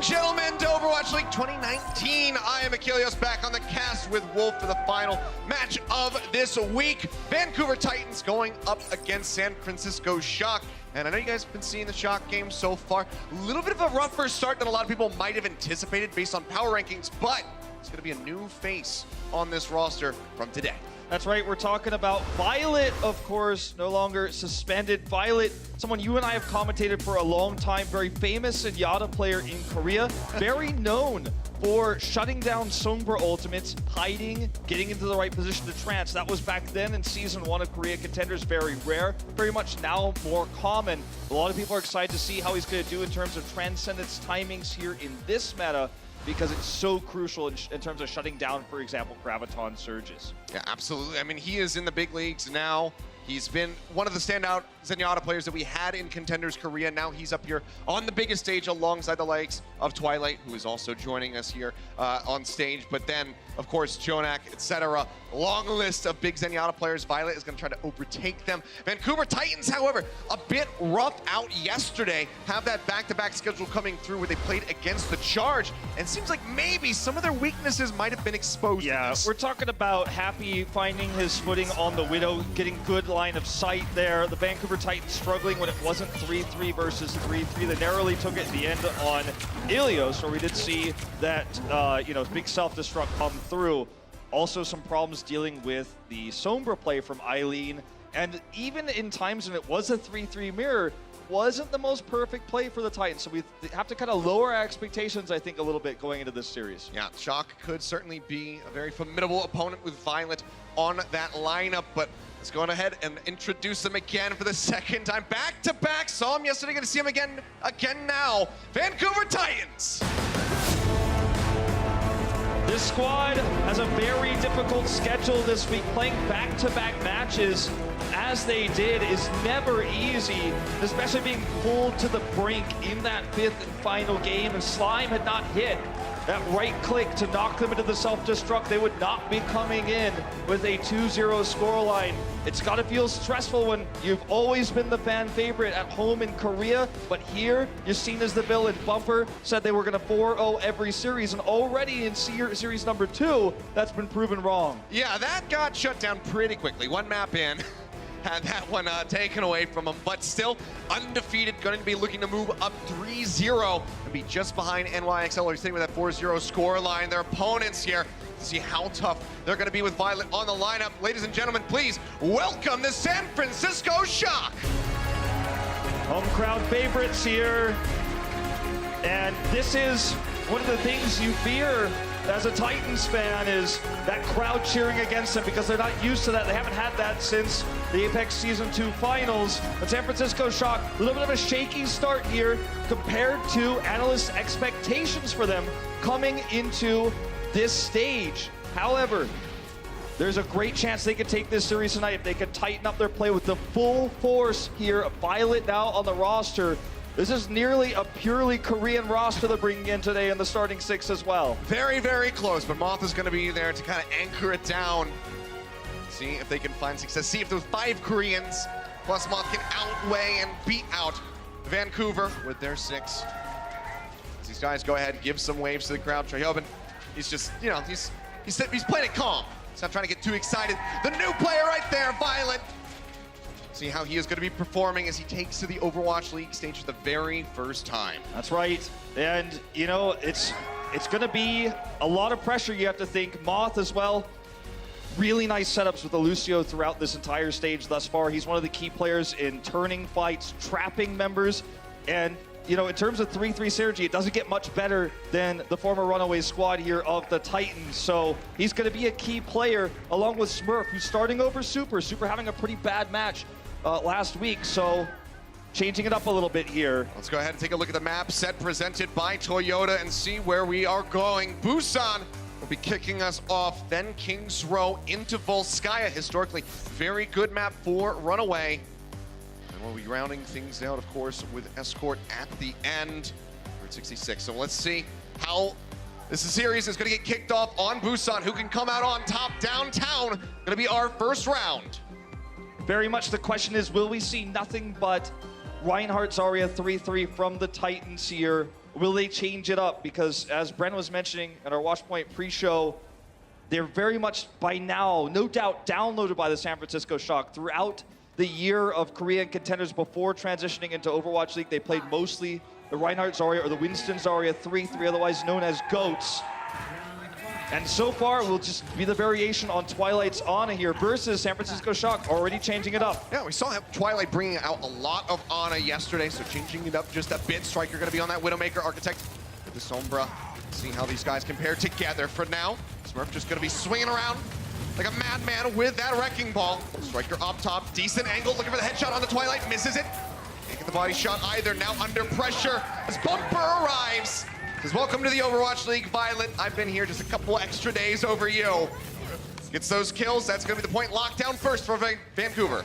gentlemen, to Overwatch League 2019. I am Achilles, back on the cast with Wolf for the final match of this week. Vancouver Titans going up against San Francisco Shock. And I know you guys have been seeing the Shock game so far. A little bit of a rougher start than a lot of people might have anticipated based on power rankings, but it's going to be a new face on this roster from today. That's right, we're talking about Violet, of course, no longer suspended. Violet, someone you and I have commentated for a long time, very famous Zenyatta player in Korea, very known for shutting down Sombra ultimates, hiding, getting into the right position to trance. That was back then in Season 1 of Korea Contenders, very rare, very much now more common. A lot of people are excited to see how he's going to do in terms of Transcendence timings here in this meta, because it's so crucial in terms of shutting down, for example, Graviton surges. Yeah, absolutely. I mean, he is in the big leagues now. He's been one of the standout Zenyatta players that we had in Contenders Korea. Now he's up here on the biggest stage alongside the likes of Twilight, who is also joining us here on stage. But then, of course, Jonak, etc. Long list of big Zenyatta players. Violet is going to try to overtake them. Vancouver Titans, however, a bit rough out yesterday. Have that back-to-back schedule coming through where they played against the Charge. And it seems like maybe some of their weaknesses might have been exposed. Yeah, we're talking about Happy finding his footing on the Widow, getting good line of sight there. The Vancouver Titans struggling when it wasn't 3-3 versus 3-3. They narrowly took it in the end on Ilios, where we did see that, big self-destruct come through. Also some problems dealing with the Sombra play from Eileen. And even in times when it was a 3-3 mirror, wasn't the most perfect play for the Titans. So we have to kind of lower our expectations, I think, a little bit going into this series. Yeah, Shock could certainly be a very formidable opponent with Violet on that lineup, but let's go on ahead and introduce them again for the second time. Back-to-back, saw him yesterday, gonna see him again now. Vancouver Titans. This squad has a very difficult schedule this week. Playing back-to-back matches as they did is never easy, especially being pulled to the brink in that fifth and final game. And Slime had not hit that right click to knock them into the self-destruct, they would not be coming in with a 2-0 scoreline. It's got to feel stressful when you've always been the fan favorite at home in Korea, but here you're seen as the villain. Bumper said they were going to 4-0 every series, and already in series number 2, that's been proven wrong. Yeah, that got shut down pretty quickly. One map in. Had that one taken away from him, but still undefeated, going to be looking to move up 3-0 and be just behind NYXL, who's sitting with that 4-0 score line. Their opponents here to see how tough they're going to be with Violet on the lineup. Ladies and gentlemen, please welcome the San Francisco Shock. Home crowd favorites here, and this is one of the things you fear as a Titans fan, is that crowd cheering against them, because they're not used to that. They haven't had that since the Apex Season 2 finals. But San Francisco Shock, a little bit of a shaky start here compared to analysts' expectations for them coming into this stage. However, there's a great chance they could take this series tonight if they could tighten up their play with the full force here. Violet now on the roster. This is nearly a purely Korean roster they're bringing in today in the starting 6 as well. Very, very close, but Moth is going to be there to kind of anchor it down. See if they can find success. See if those 5 Koreans plus Moth can outweigh and beat out Vancouver with their 6. As these guys go ahead, give some waves to the crowd. Treyhoben, he's just, he's playing it calm. He's not trying to get too excited. The new player right there, Violet. See how he is going to be performing as he takes to the Overwatch League stage for the very first time. That's right. And, it's going to be a lot of pressure, you have to think. Moth as well. Really nice setups with the Lucio throughout this entire stage thus far. He's one of the key players in turning fights, trapping members. And, in terms of 3-3 synergy, it doesn't get much better than the former Runaway squad here of the Titans. So he's going to be a key player along with Smurf, who's starting over Super. Super having a pretty bad match last week, so changing it up a little bit here. Let's go ahead and take a look at the map set presented by Toyota and see where we are going. Busan will be kicking us off, then Kings Row into Volskaya. Historically, very good map for Runaway. And we'll be rounding things out, of course, with Escort at the end. We're at 66, so let's see how this series is going to get kicked off on Busan. Who can come out on top downtown? Going to be our first round. Very much the question is, will we see nothing but Reinhardt Zarya 3-3 from the Titans here? will they change it up? Because as Bren was mentioning at our Watchpoint pre-show, they're very much by now, no doubt, downloaded by the San Francisco Shock. Throughout the year of Korean contenders before transitioning into Overwatch League, they played mostly the Reinhardt Zarya or the Winston Zarya 3-3, otherwise known as GOATs. And so far, it will just be the variation on Twilight's Ana here versus San Francisco Shock, already changing it up. Yeah, we saw Twilight bringing out a lot of Ana yesterday, so changing it up just a bit. Striker going to be on that Widowmaker Architect with the Sombra. See how these guys compare together for now. Smurf just going to be swinging around like a madman with that Wrecking Ball. Striker up top, decent angle, looking for the headshot on the Twilight, misses it. Can't get the body shot either, now under pressure as Bumper arrives. Says, welcome to the Overwatch League, Violet. I've been here just a couple extra days over you. Gets those kills, that's gonna be the point. Lockdown first for Vancouver.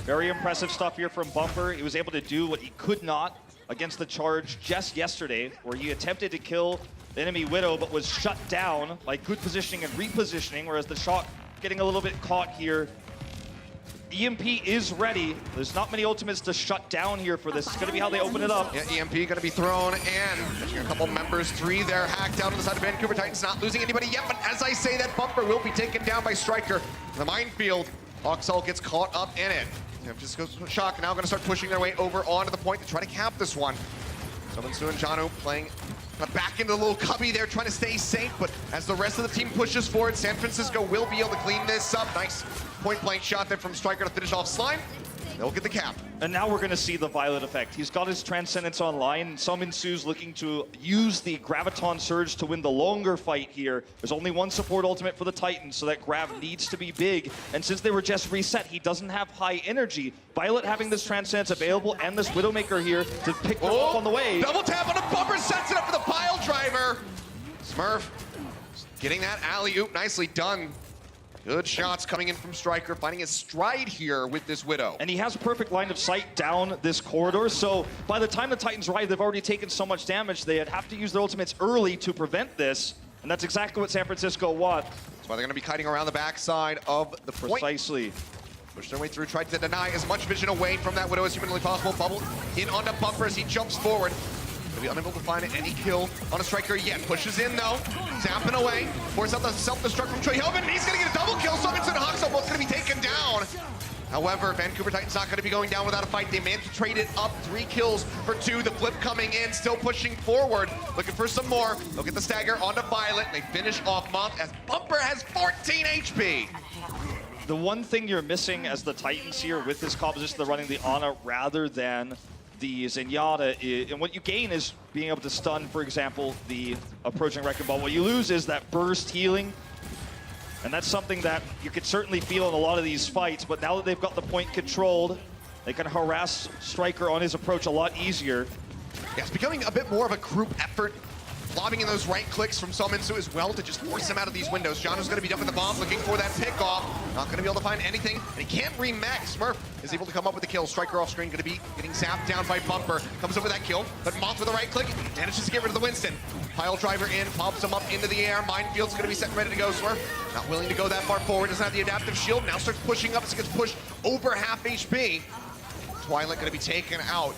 Very impressive stuff here from Bumper. He was able to do what he could not against the Charge just yesterday, where he attempted to kill the enemy Widow, but was shut down by good positioning and repositioning, whereas the Shock getting a little bit caught here. EMP is ready. There's not many ultimates to shut down here for this. It's going to be how they open it up. Yeah, EMP going to be thrown and catching a couple members. 3 there hacked out on the side of Vancouver Titans. Not losing anybody yet, but as I say, that Bumper will be taken down by Striker. The minefield. Oxel gets caught up in it. San Francisco Shock now going to start pushing their way over onto the point to try to cap this one. Sominsu and Janu playing back into the little cubby there, trying to stay safe, but as the rest of the team pushes forward, San Francisco will be able to clean this up. Nice point-blank shot there from Striker to finish off Slime. They'll get the cap. And now we're going to see the Violet effect. He's got his Transcendence online. Sominsu's looking to use the Graviton Surge to win the longer fight here. There's only one support ultimate for the Titans, so that Grav needs to be big. And since they were just reset, he doesn't have high energy. Violet having this Transcendence available and this Widowmaker here to pick them up on the way. Double tap on a Bumper, sets it up for the pile driver. Smurf getting that alley-oop, nicely done. Good shots coming in from Striker, finding his stride here with this Widow. And he has perfect line of sight down this corridor, so by the time the Titans arrive, they've already taken so much damage, they'd have to use their ultimates early to prevent this, and that's exactly what San Francisco want. That's why they're going to be kiting around the backside of the point. Precisely. Push their way through, tried to deny as much vision away from that Widow as humanly possible. Bubble in onto Bumper as he jumps forward. He'll be unable to find any kill on a Striker yet. Pushes in though, zapping away. Force out the self-destruct from Troy Hilbin. He's gonna get a double kill. Sovinson and Hoxel both gonna be taken down. However, Vancouver Titans not gonna be going down without a fight. They managed to trade it up, 3 kills for 2. The flip coming in, still pushing forward. Looking for some more. They'll get the stagger onto Violet. And they finish off Moth as Bumper has 14 HP. The one thing you're missing as the Titans here with this composition, they're running the Ana rather than the Zenyatta, and what you gain is being able to stun, for example, the approaching Wrecking Ball. What you lose is that burst healing, and that's something that you could certainly feel in a lot of these fights, but now that they've got the point controlled, they can harass Striker on his approach a lot easier. Yeah, it's becoming a bit more of a group effort. Lobbing in those right clicks from Sominsu as well to just force him out of these windows. Jono's going to be dumping the bomb, looking for that pickoff. Not going to be able to find anything, and he can't re-max. Smurf is able to come up with the kill. Striker off screen, going to be getting zapped down by Bumper. Comes over that kill, but Moth with the right click manages to get rid of the Winston. Pile driver in, pops him up into the air. Minefield's going to be set and ready to go. Smurf not willing to go that far forward, doesn't have the adaptive shield. Now starts pushing up as he gets pushed over half HP. Twilight going to be taken out.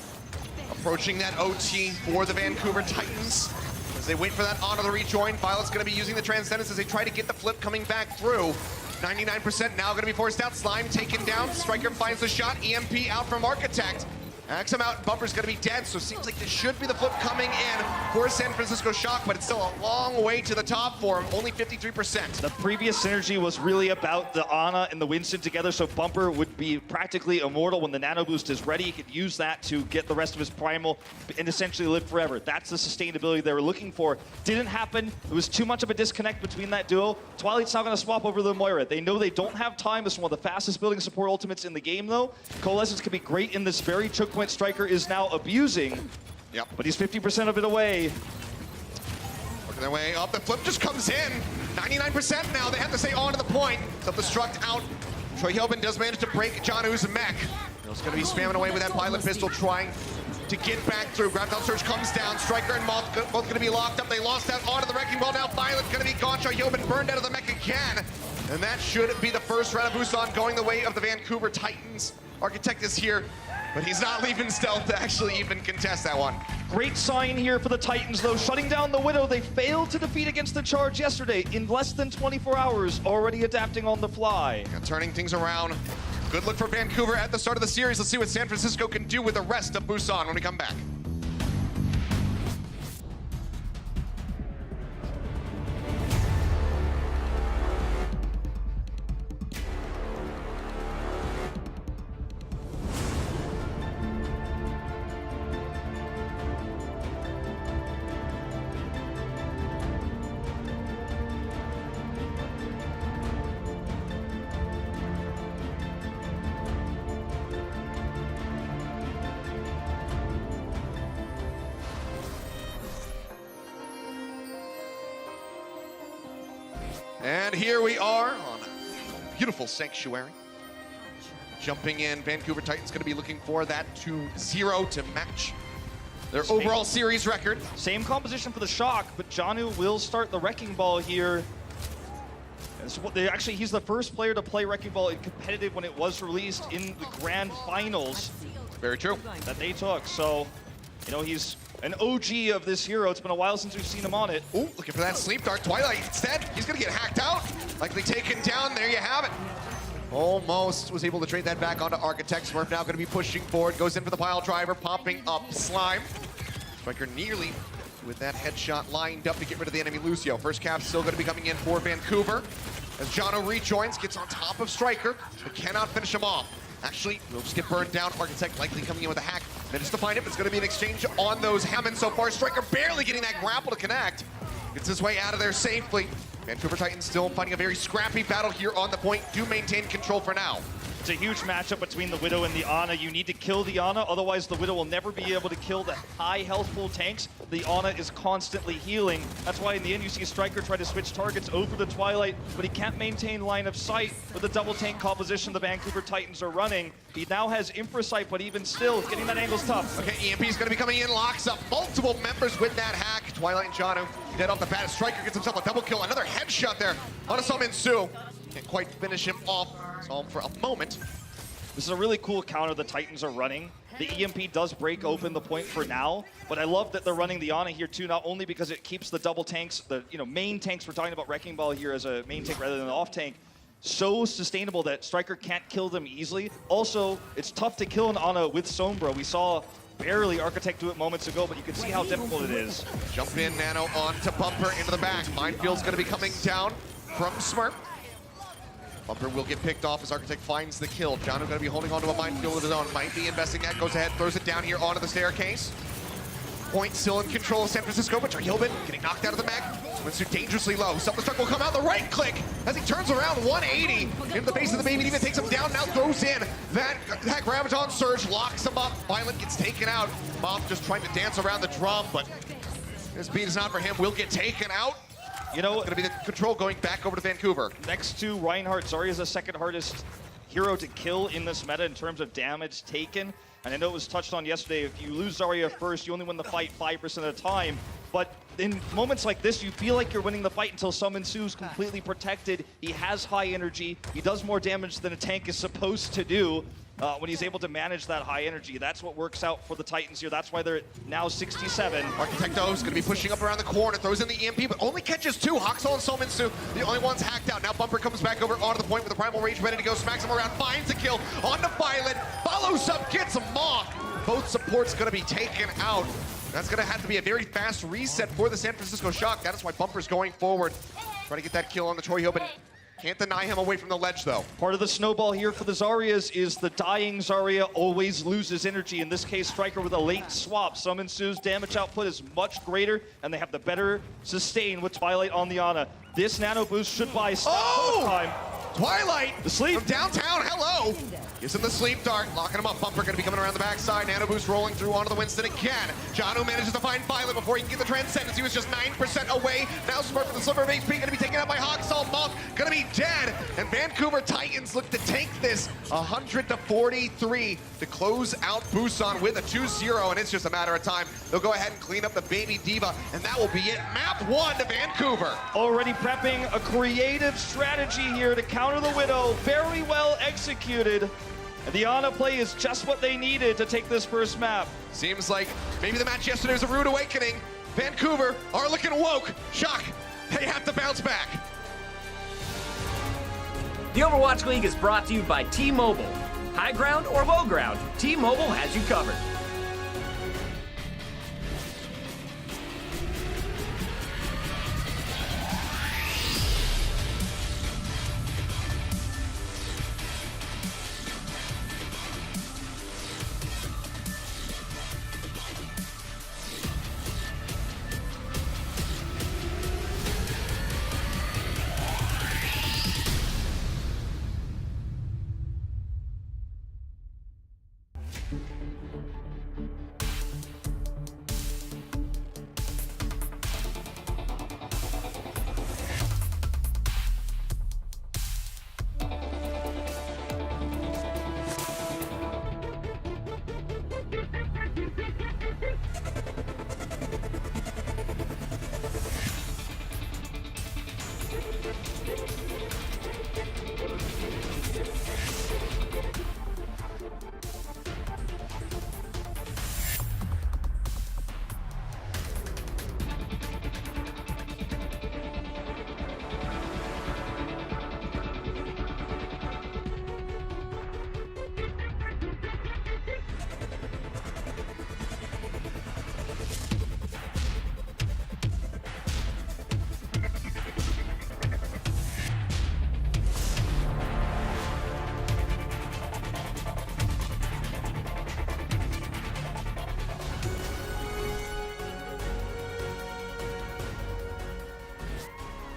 Approaching that OT for the Vancouver Titans. As they wait for that Ana to rejoin, Violet's going to be using the Transcendence as they try to get the flip coming back through. 99% now going to be forced out. Slime taken down. Striker finds the shot. EMP out from Architect. Axe him out. Bumper's going to be dead, so it seems like this should be the flip coming in for San Francisco Shock, but it's still a long way to the top for him. Only 53%. The previous synergy was really about the Ana and the Winston together, so Bumper would be practically immortal when the Nano Boost is ready. He could use that to get the rest of his Primal and essentially live forever. That's the sustainability they were looking for. Didn't happen. It was too much of a disconnect between that duo. Twilight's now going to swap over the Moira. They know they don't have time. This is one of the fastest building support ultimates in the game, though. Coalescence could be great in this very choke point Striker is now abusing. Yep. But he's 50% of it away. Working their way up. The flip just comes in. 99% now. They have to stay on to the point. Self-destruct out. Troy Hilbin does manage to break Janu's mech. He's going to be spamming away with that pilot pistol, trying to get back through. Graviton Surge comes down. Striker and Moth both going to be locked up. They lost out onto the Wrecking Ball. Now Violet's going to be gone. Troy Hilbin burned out of the mech again. And that should be the first round of Busan going the way of the Vancouver Titans. Architect is here But he's not leaving stealth to actually even contest that one. Great sign here for the Titans, though, shutting down the Widow. They failed to defeat against the Charge yesterday. In less than 24 hours, already adapting on the fly. Yeah, turning things around. Good look for Vancouver at the start of the series. Let's see what San Francisco can do with the rest of Busan when we come back. And here we are on a beautiful Sanctuary. Jumping in, Vancouver Titans going to be looking for that 2-0 to match their overall series record. Same composition for the Shock, but Janu will start the Wrecking Ball here. Actually, he's the first player to play Wrecking Ball in competitive when it was released in the Grand Finals. Very true. That they took, so, you know, he's an OG of this hero. It's been a while since we've seen him on it. Ooh, looking for that sleep dart. Twilight instead, he's gonna get hacked out. Likely taken down, there you have it. Almost was able to trade that back onto Architect. Smurf now gonna be pushing forward, goes in for the pile driver, popping up Slime. Striker nearly with that headshot lined up to get rid of the enemy Lucio. First cap still gonna be coming in for Vancouver. As Jono rejoins, gets on top of Striker, but cannot finish him off. Actually, we'll just get burned down. Architect likely coming in with a hack. Manages to find him. It's going to be an exchange on those Hammond so far. Striker barely getting that grapple to connect. Gets his way out of there safely. Vancouver Titans still fighting a very scrappy battle here on the point. Do maintain control for now. It's a huge matchup between the Widow and the Ana. You need to kill the Ana, otherwise the Widow will never be able to kill the high health full tanks. The Ana is constantly healing. That's why in the end you see Striker try to switch targets over to Twilight, but he can't maintain line of sight with the double tank composition the Vancouver Titans are running. He now has Infrasight, but even still, getting that angle's tough. Okay, EMP's gonna be coming in, locks up multiple members with that hack. Twilight and Jono dead off the bat. Striker gets himself a double kill, another headshot there on a Summon Su. Can't quite finish him off. Saw him for a moment. This is a really cool counter the Titans are running. The EMP does break open the point for now, but I love that they're running the Ana here too, not only because it keeps the double tanks, the main tanks, we're talking about Wrecking Ball here as a main tank rather than an off tank, so sustainable that Striker can't kill them easily. Also, it's tough to kill an Ana with Sombra. We saw barely Architect do it moments ago, but you can see how difficult it is. Jump in, Nano onto Bumper into the back. Minefield's gonna be coming down from Smurf. Bumper will get picked off as Architect finds the kill. Jono gonna be holding onto a minefield of his own. Might be investing that, goes ahead, throws it down here onto the staircase. Point still in control of San Francisco, but Hilbin getting knocked out of the mech. Swimsuit dangerously low. Self-destruct will come out, the right click as he turns around 180 into the base of the baby, even takes him down, now throws in that Graviton Surge, locks him up. Violent gets taken out. Moth just trying to dance around the drum, but this beat is not for him. Will get taken out. You know, going to be the control going back over to Vancouver. Next to Reinhardt, Zarya is the second hardest hero to kill in this meta in terms of damage taken. And I know it was touched on yesterday, if you lose Zarya first, you only win the fight 5% of the time. But in moments like this, you feel like you're winning the fight until Summon Su's completely protected. He has high energy. He does more damage than a tank is supposed to do. When he's able to manage that high energy. That's what works out for the Titans here. That's why they're now 67. Architecto is going to be pushing up around the corner, throws in the EMP, but only catches two. Haxel and Sominsu, the only ones hacked out. Now Bumper comes back over onto the point with the Primal Rage ready to go, smacks him around, finds a kill onto Violet, follows up, gets him off. Both supports going to be taken out. That's going to have to be a very fast reset for the San Francisco Shock. That is why Bumper's going forward, trying to get that kill on the Troy Hill, but can't deny him away from the ledge, though. Part of the snowball here for the Zaryas is the dying Zarya always loses energy. In this case, Striker with a late swap. Summon Su's damage output is much greater, and they have the better sustain with Twilight on the Ana. This nano boost should buy time. Twilight! The sleep. From downtown, hello! Gives him the sleep dart, locking him up. Bumper gonna be coming around the backside. Nano boost rolling through onto the Winston again. Jono manages to find Violet before he can get the Transcendence. He was just 9% away. Now Smurf with the sliver of HP gonna be taken out by Hawksall. Moth gonna be dead. And Vancouver Titans look to take this 100-43 to close out Busan with a 2-0, and it's just a matter of time. They'll go ahead and clean up the baby diva, and that will be it. Map 1 to Vancouver. Already prepping a creative strategy here to counter the Widow. Very well executed. And the Ana play is just what they needed to take this first map. Seems like maybe the match yesterday was a rude awakening. Vancouver are looking woke. Shock, they have to bounce back. The Overwatch League is brought to you by T-Mobile. High ground or low ground, T-Mobile has you covered.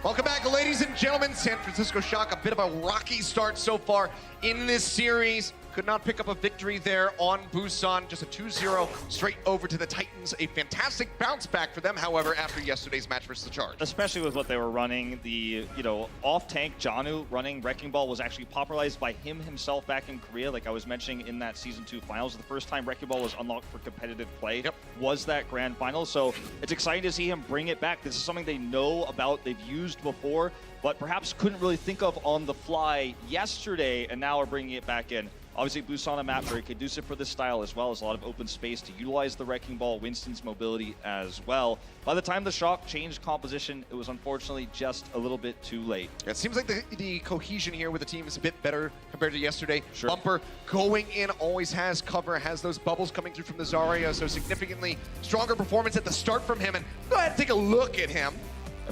Welcome back, ladies and gentlemen. San Francisco Shock, a bit of a rocky start so far in this series. Could not pick up a victory there on Busan. Just a 2-0 straight over to the Titans. A fantastic bounce back for them, however, after yesterday's match versus the Charge. Especially with what they were running. The, off-tank Janu running Wrecking Ball was actually popularized by him himself back in Korea. Like I was mentioning in that Season 2 finals, the first time Wrecking Ball was unlocked for competitive play was that grand final. So it's exciting to see him bring it back. This is something they know about, they've used before, but perhaps couldn't really think of on the fly yesterday, and now are bringing it back in. Obviously, Busan map very conducive for this style, as well as a lot of open space to utilize the Wrecking Ball, Winston's mobility as well. By the time the Shock changed composition, it was unfortunately just a little bit too late. It seems like the cohesion here with the team is a bit better compared to yesterday. Sure. Bumper going in, always has cover, has those bubbles coming through from the Zarya, so significantly stronger performance at the start from him. And go ahead and take a look at him.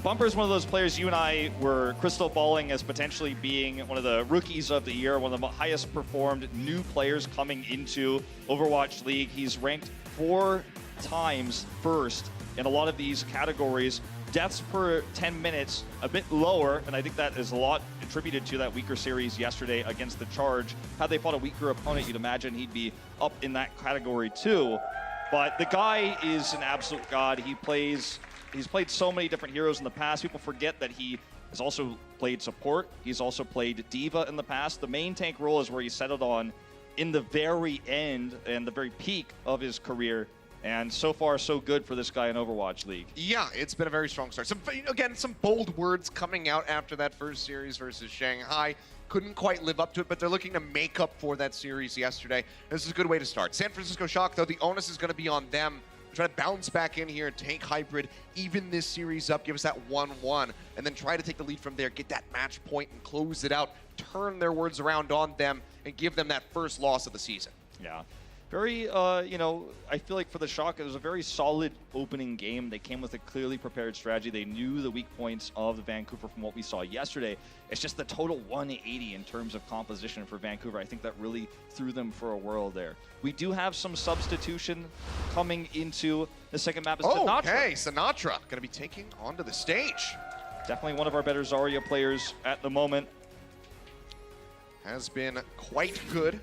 Bumper is one of those players you and I were crystal balling as potentially being one of the rookies of the year, one of the highest performed new players coming into Overwatch League. He's ranked 4 times first in a lot of these categories. Deaths per 10 minutes, a bit lower, and I think that is a lot attributed to that weaker series yesterday against the Charge. Had they fought a weaker opponent, you'd imagine he'd be up in that category too. But the guy is an absolute god. He's played so many different heroes in the past. People forget that he has also played support. He's also played Diva in the past. The main tank role is where he settled on in the very end and the very peak of his career. And so far, so good for this guy in Overwatch League. Yeah, it's been a very strong start. Again, some bold words coming out after that first series versus Shanghai. Couldn't quite live up to it, but they're looking to make up for that series yesterday. This is a good way to start. San Francisco Shock, though, the onus is going to be on them. Try to bounce back in here, tank hybrid, even this series up, give us that 1-1, and then try to take the lead from there, get that match point and close it out, turn their words around on them, and give them that first loss of the season. Yeah. Very, I feel like for the Shock, it was a very solid opening game. They came with a clearly prepared strategy. They knew the weak points of the Vancouver from what we saw yesterday. It's just the total 180 in terms of composition for Vancouver. I think that really threw them for a whirl there. We do have some substitution coming into the second map. Sinatra. Okay, Sinatra going to be taking onto the stage. Definitely one of our better Zarya players at the moment. Has been quite good.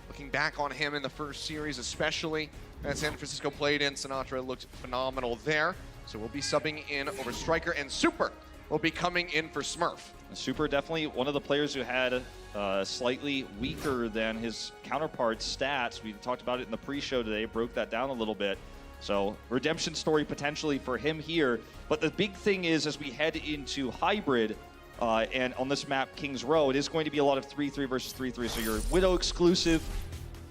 Looking back on him in the first series, especially as San Francisco played in, Sinatra looked phenomenal there. So we'll be subbing in over Striker, and Super will be coming in for Smurf. Super definitely one of the players who had slightly weaker than his counterpart's stats. We talked about it in the pre-show today, broke that down a little bit. So redemption story potentially for him here. But the big thing is, as we head into hybrid, And on this map, Kings Row, it is going to be a lot of 3-3 versus 3-3. So your Widow exclusive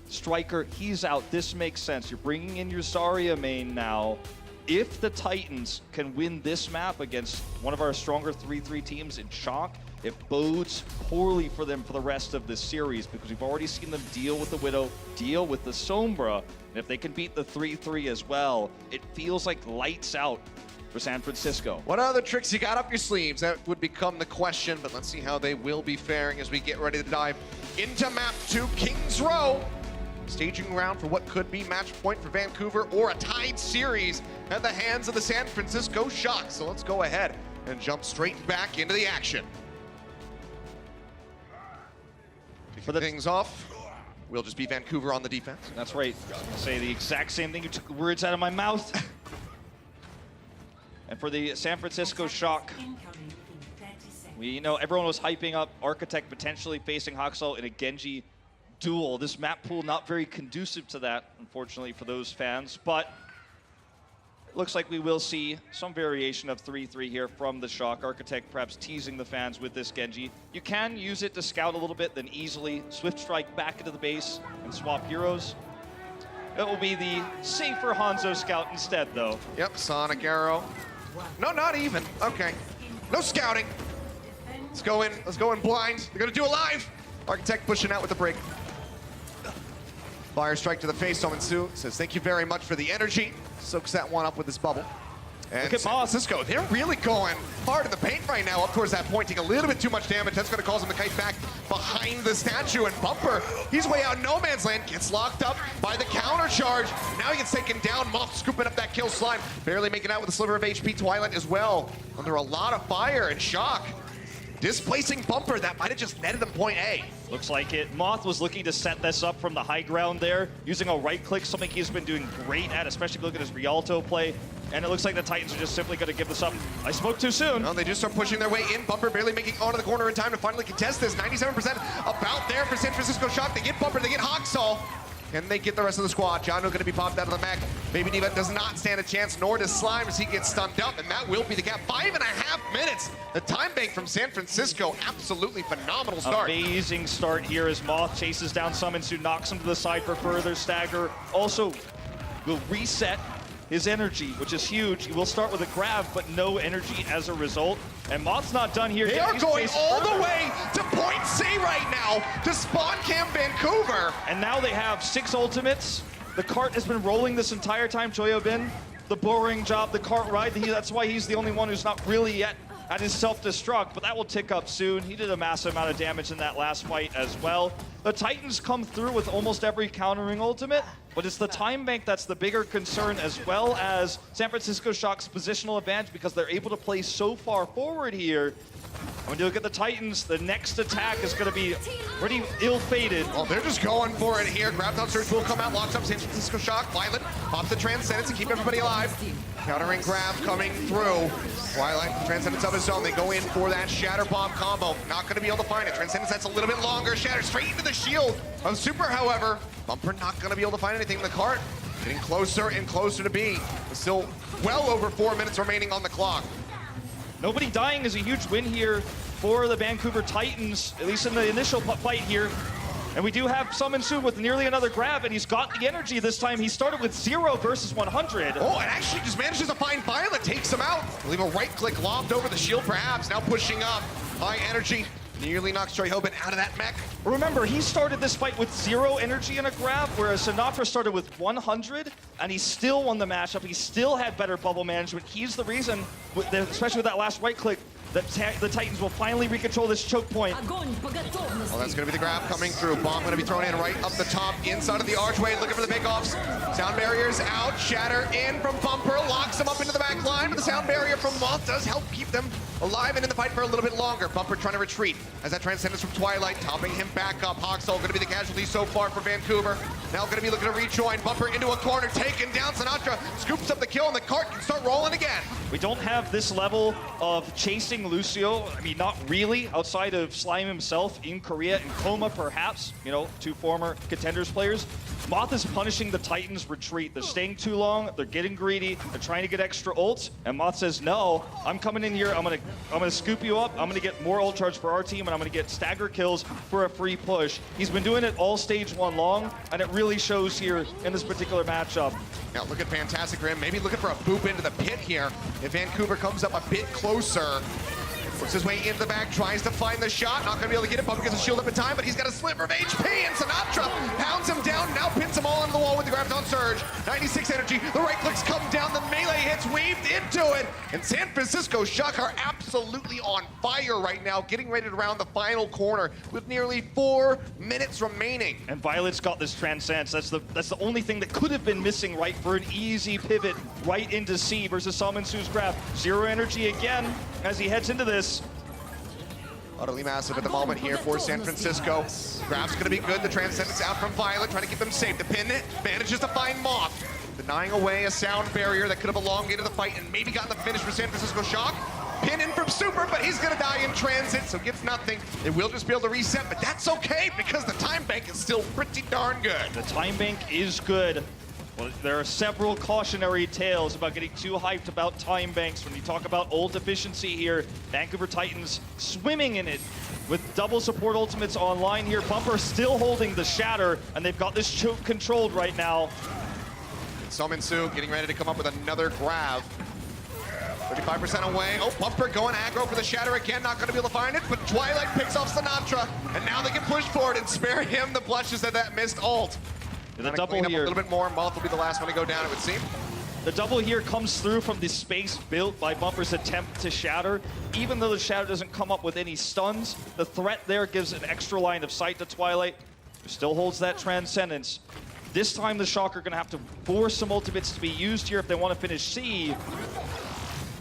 striker, he's out. This makes sense. You're bringing in your Zarya main now. If the Titans can win this map against one of our stronger 3-3 teams in Shock, it bodes poorly for them for the rest of this series, because we've already seen them deal with the Widow, deal with the Sombra, and if they can beat the 3-3 as well, it feels like lights out for San Francisco. What other tricks you got up your sleeves? That would become the question, but let's see how they will be faring as we get ready to dive into map 2, Kings Row. Staging ground for what could be match point for Vancouver or a tied series at the hands of the San Francisco Shock. So let's go ahead and jump straight back into the action. For the things off, we'll just be Vancouver on the defense. That's right. I was gonna say the exact same thing. You took the words out of my mouth. And for the San Francisco Shock, we know everyone was hyping up Architect potentially facing Haxel in a Genji duel. This map pool not very conducive to that, unfortunately, for those fans. But it looks like we will see some variation of 3-3 here from the Shock. Architect perhaps teasing the fans with this Genji. You can use it to scout a little bit, then easily Swift Strike back into the base and swap heroes. It will be the safer Hanzo Scout instead, though. Yep, Sonic Arrow. No, not even. Okay. No scouting. Let's go in blind. They're gonna do it live. Architect pushing out with the break. Fire strike to the face. Sominsu says, thank you very much for the energy. Soaks that one up with his bubble. And look at San Francisco, they're really going hard in the paint right now, up towards that point, taking a little bit too much damage. That's going to cause him to kite back behind the statue. And Bumper, he's way out in no man's land, gets locked up by the counter charge. Now he gets taken down. Moth scooping up that kill. Slime barely making out with a sliver of HP. Twilight as well, under a lot of fire and Shock. Displacing Bumper, that might have just netted him point A. Looks like it. Moth was looking to set this up from the high ground there, using a right click, something he's been doing great at, especially if you look at his Rialto play. And it looks like the Titans are just simply going to give this up. I spoke too soon. No, they just start pushing their way in. Bumper barely making onto the corner in time to finally contest this. 97% about there for San Francisco Shock. They get Bumper, they get Haxel. Can they get the rest of the squad? Jano going to be popped out of the mech. Baby Diva does not stand a chance, nor does Slime as he gets stunned up, and that will be the gap. 5.5 minutes. The time bank from San Francisco, absolutely phenomenal start. Amazing start here as Moth chases down Summons, knocks him to the side for further stagger. Also, will reset his energy, which is huge. He will start with a grab, but no energy as a result. And Moth's not done here. They are going all the way to point C right now to spawn camp Vancouver. And now they have 6 ultimates. The cart has been rolling this entire time. Choyobin, the boring job, the cart ride. That's why he's the only one who's not really yet at his self-destruct, but that will tick up soon. He did a massive amount of damage in that last fight as well. The Titans come through with almost every countering ultimate, but it's the time bank that's the bigger concern, as well as San Francisco Shock's positional advantage, because they're able to play so far forward here. When you look at the Titans, the next attack is going to be pretty ill-fated. Well, they're just going for it here. Graviton Surge will come out, locks up San Francisco Shock. Violet pops the Transcendence to keep everybody alive. Countering grab coming through. Twilight, Transcendence of his own. They go in for that Shatter Bomb combo. Not going to be able to find it. Transcendence, that's a little bit longer. Shatter straight into the shield of Super, however. Bumper not going to be able to find anything in the cart. Getting closer and closer to B. Still well over 4 minutes remaining on the clock. Nobody dying is a huge win here for the Vancouver Titans, at least in the initial fight here. And we do have Summon with nearly another grab, and he's got the energy this time. He started with 0 versus 100. Oh, and actually just manages to find Violet, takes him out. I believe a right-click lobbed over the shield, perhaps. Now pushing up. High energy. Nearly knocks Troy Hobin out of that mech. Remember, he started this fight with 0 energy and a grab, whereas Sinatra started with 100, and he still won the matchup. He still had better bubble management. He's the reason, especially with that last right click, that the Titans will finally recontrol this choke point. Well, that's going to be the grab coming through. Bomb going to be thrown in right up the top, inside of the archway, looking for the pickoffs. Sound barriers out, Shatter in from Bumper, locks him up into the back line, but the sound barrier from Moth does help keep them alive and in the fight for a little bit longer. Bumper trying to retreat as that Transcendence from Twilight, topping him back up. Haxel going to be the casualty so far for Vancouver. Now going to be looking to rejoin. Bumper into a corner, taken down. Sinatra scoops up the kill, and the cart can start rolling again. We don't have this level of chasing Lucio. I mean, not really, outside of Slime himself in Korea and Coma, perhaps. You know, 2 former Contenders players. Moth is punishing the Titans' retreat. They're staying too long, they're getting greedy, they're trying to get extra ults, and Moth says, no, I'm coming in here, I'm gonna scoop you up, I'm gonna get more ult charge for our team, and I'm gonna get stagger kills for a free push. He's been doing it all stage 1 long, and it really shows here in this particular matchup. Now look at fantastic for him, maybe looking for a boop into the pit here. If Vancouver comes up a bit closer, works his way into the back, tries to find the shot, not gonna be able to get it, Bumper gets a shield up in time, but he's got a sliver of HP, and Sinatra pounds him down, now pins him all into the wall with the Graviton Surge. 96 energy, the right clicks come down, the melee hits weaved into it, and San Francisco Shock are absolutely on fire right now, getting ready to round the final corner with nearly 4 minutes remaining. And Violet's got this Transcendence. That's the only thing that could have been missing, right, for an easy pivot right into C versus Salmonsu's grab. 0 energy again as he heads into this. Utterly massive at the moment here for San Francisco. Grab's gonna be good. The Transcendence out from Violet, trying to keep them safe. The pin manages to find Moth, denying away a sound barrier that could have elongated the fight and maybe gotten the finish for San Francisco Shock. Pin in from Super, but he's gonna die in transit, so gets nothing. It will just be able to reset, but that's okay because the time bank is still pretty darn good. The time bank is good. Well, there are several cautionary tales about getting too hyped about time banks. When you talk about ult efficiency here, Vancouver Titans swimming in it with double support ultimates online here. Bumper still holding the Shatter, and they've got this choke controlled right now. Salmonsu getting ready to come up with another grab. 35% away. Oh, Bumper going aggro for the Shatter again. Not going to be able to find it, but Twilight picks off Sinatra, and now they can push forward and spare him the blushes of that missed ult. The double here. A little bit more. Moth will be the last one to go down, it would seem. The double here comes through from the space built by Bumper's attempt to Shatter. Even though the Shatter doesn't come up with any stuns, the threat there gives an extra line of sight to Twilight, who still holds that Transcendence. This time the Shock are going to have to force some ultimates to be used here if they want to finish C.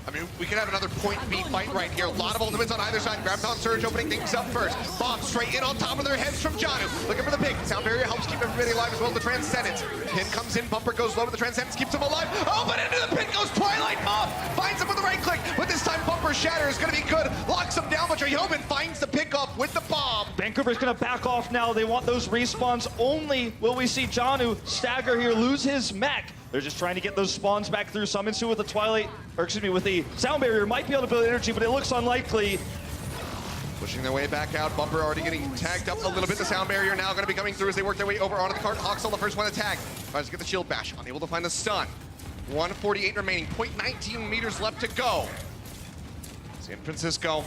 I mean, we could have another point B fight right here. A lot of ultimates on either side. Graviton Surge opening things up first. Bomb straight in on top of their heads from Janu. Looking for the pick. Sound barrier helps keep everybody alive as well as the Transcendence. Pin comes in, Bumper goes low, but the Transcendence keeps him alive. Oh, but into the pin goes Twilight. Moth finds him with the right click, but this time Bumper's Shatter is going to be good. Locks him down, but Jehobin finds the pick off with the bomb. Vancouver's going to back off now. They want those respawns. Only will we see Janu stagger here, lose his mech. They're just trying to get those spawns back through. Salmonsu with the Twilight, or excuse me, with the Sound Barrier might be able to build energy, but it looks unlikely. Pushing their way back out. Bumper already getting tagged up a little bit. The Sound Barrier now going to be coming through as they work their way over onto the cart. Hawksall, the first one to tag. Tries to get the shield bash. Unable to find the stun. 148 remaining. 0.19 meters left to go. San Francisco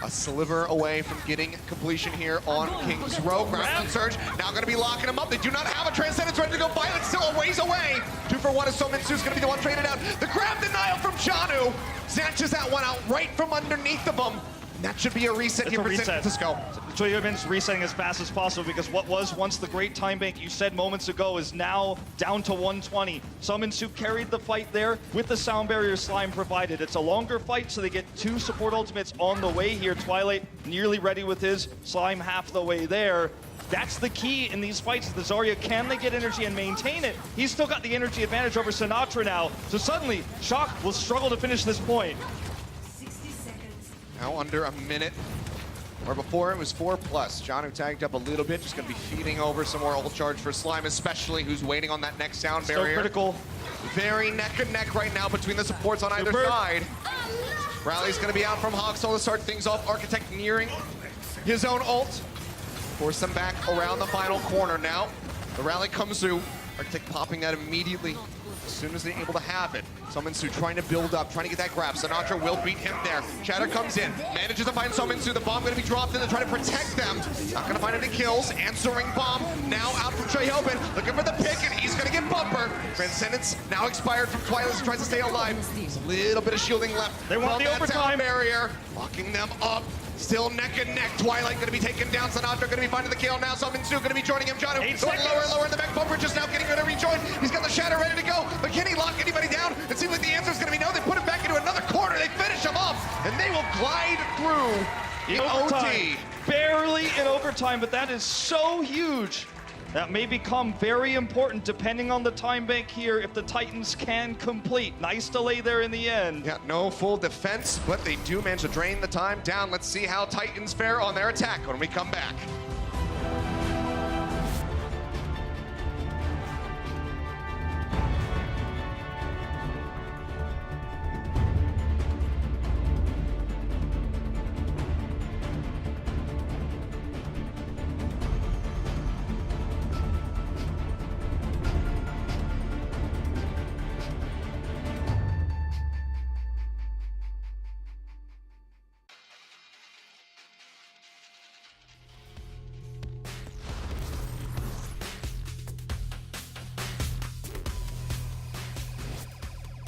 a sliver away from getting completion here on King's Row. Graviton Surge now going to be locking him up. They do not have a Transcendence ready to go. Violet still a ways away. 2 for 1 as Salmonsu's going to be the one traded out. The grab denial from Janu. Snatches that one out right from underneath of him. That should be a reset here for San Francisco. Jehobin's resetting as fast as possible because what was once the great time bank you said moments ago is now down to 120. Salmonsu carried the fight there with the Sound Barrier slime provided. It's a longer fight, so they get 2 support ultimates on the way here. Twilight nearly ready with his slime half the way there. That's the key in these fights. The Zarya, can they get energy and maintain it? He's still got the energy advantage over Sinatra now. So suddenly, Shock will struggle to finish this point. Now under a minute, where before it was 4+. Janu tagged up a little bit, just going to be feeding over some more ult charge for Slime, especially who's waiting on that next sound barrier. So critical. Very neck and neck right now between the supports on either side. Rally's going to be out from Hawksall to start things off. Architect nearing his own ult. Force them back around the final corner now. The rally comes through. Architect popping that immediately as soon as they're able to have it. Salmonsu trying to build up, trying to get that grab. Sinatra will beat him there. Shatter comes in, manages to find Salmonsu. The bomb going to be dropped in to try to protect them. Not going to find any kills. Answering bomb now out from Jehobin. Looking for the pick, and he's going to get Bumper. Transcendence now expired from Twilight. Tries to stay alive. There's a little bit of shielding left. They want the overtime Barrier, locking them up. Still neck and neck. Twilight going to be taken down. Sinatra going to be finding the kill now. Salmonsu going to be joining him. Janu going lower and lower in the back. Bumper just now getting ready to rejoin. He's got the Shatter ready to go. But can he lock anybody down? It seems like the answer is going to be no. They put him back into another corner. They finish him off, and they will glide through the OT. Barely in overtime, but that is so huge. That may become very important depending on the time bank here if the Titans can complete. Nice delay there in the end. Yeah, no full defense, but they do manage to drain the time down. Let's see how Titans fare on their attack when we come back.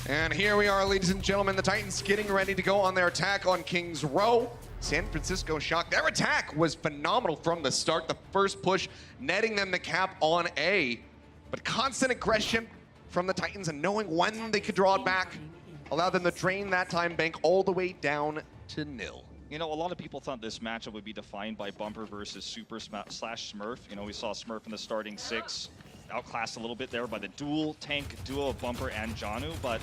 And here we are, ladies and gentlemen, the Titans getting ready to go on their attack on Kings Row. San Francisco Shock, their attack was phenomenal from the start. The first push netting them the cap on A. But constant aggression from the Titans and knowing when they could draw it back allowed them to drain that time bank all the way down to nil. You know, a lot of people thought this matchup would be defined by Bumper versus Super slash Smurf. You know, we saw Smurf in the starting 6, outclassed a little bit there by the dual tank duo of Bumper and Janu, but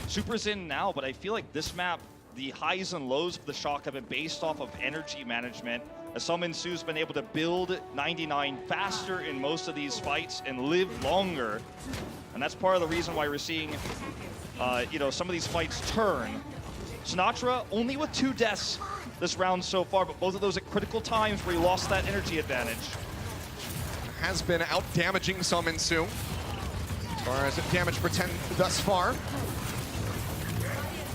Super's in now. But I feel like this map, the highs and lows of the Shock have been based off of energy management. As Summon Su's been able to build 99 faster in most of these fights and live longer. And that's part of the reason why we're seeing, you know, some of these fights turn. Sinatra only with 2 deaths this round so far, but both of those at critical times where he lost that energy advantage. Has been out damaging Summon Su, as far as damage pretend thus far.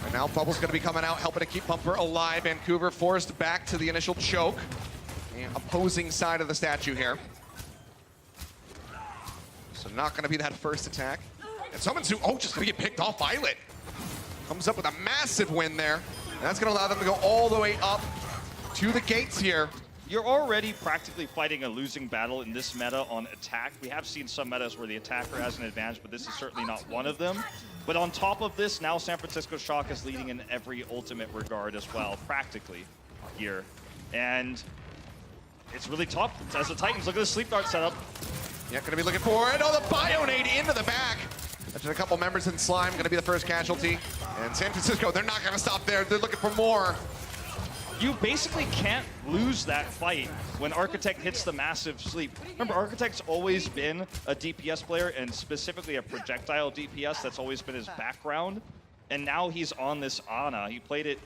And now Bubble's going to be coming out, helping to keep Bumper alive. Vancouver forced back to the initial choke. The opposing side of the statue here. So not going to be that first attack. And Summon Su, oh, just going to get picked off. Violet comes up with a massive win there. And that's going to allow them to go all the way up to the gates here. You're already practically fighting a losing battle in this meta on attack. We have seen some metas where the attacker has an advantage, but this is certainly not one of them. But on top of this, now San Francisco Shock is leading in every ultimate regard as well, practically, here. And it's really tough as the Titans look at the sleep dart setup. Yeah, gonna be looking for it. Oh, the Bionade into the back. That's a couple members in Slime, gonna be the first casualty. And San Francisco, they're not gonna stop there. They're looking for more. You basically can't lose that fight when Architect hits the massive sleep. Remember, Architect's always been a DPS player, and specifically a projectile DPS. That's always been his background. And now he's on this Ana. He played it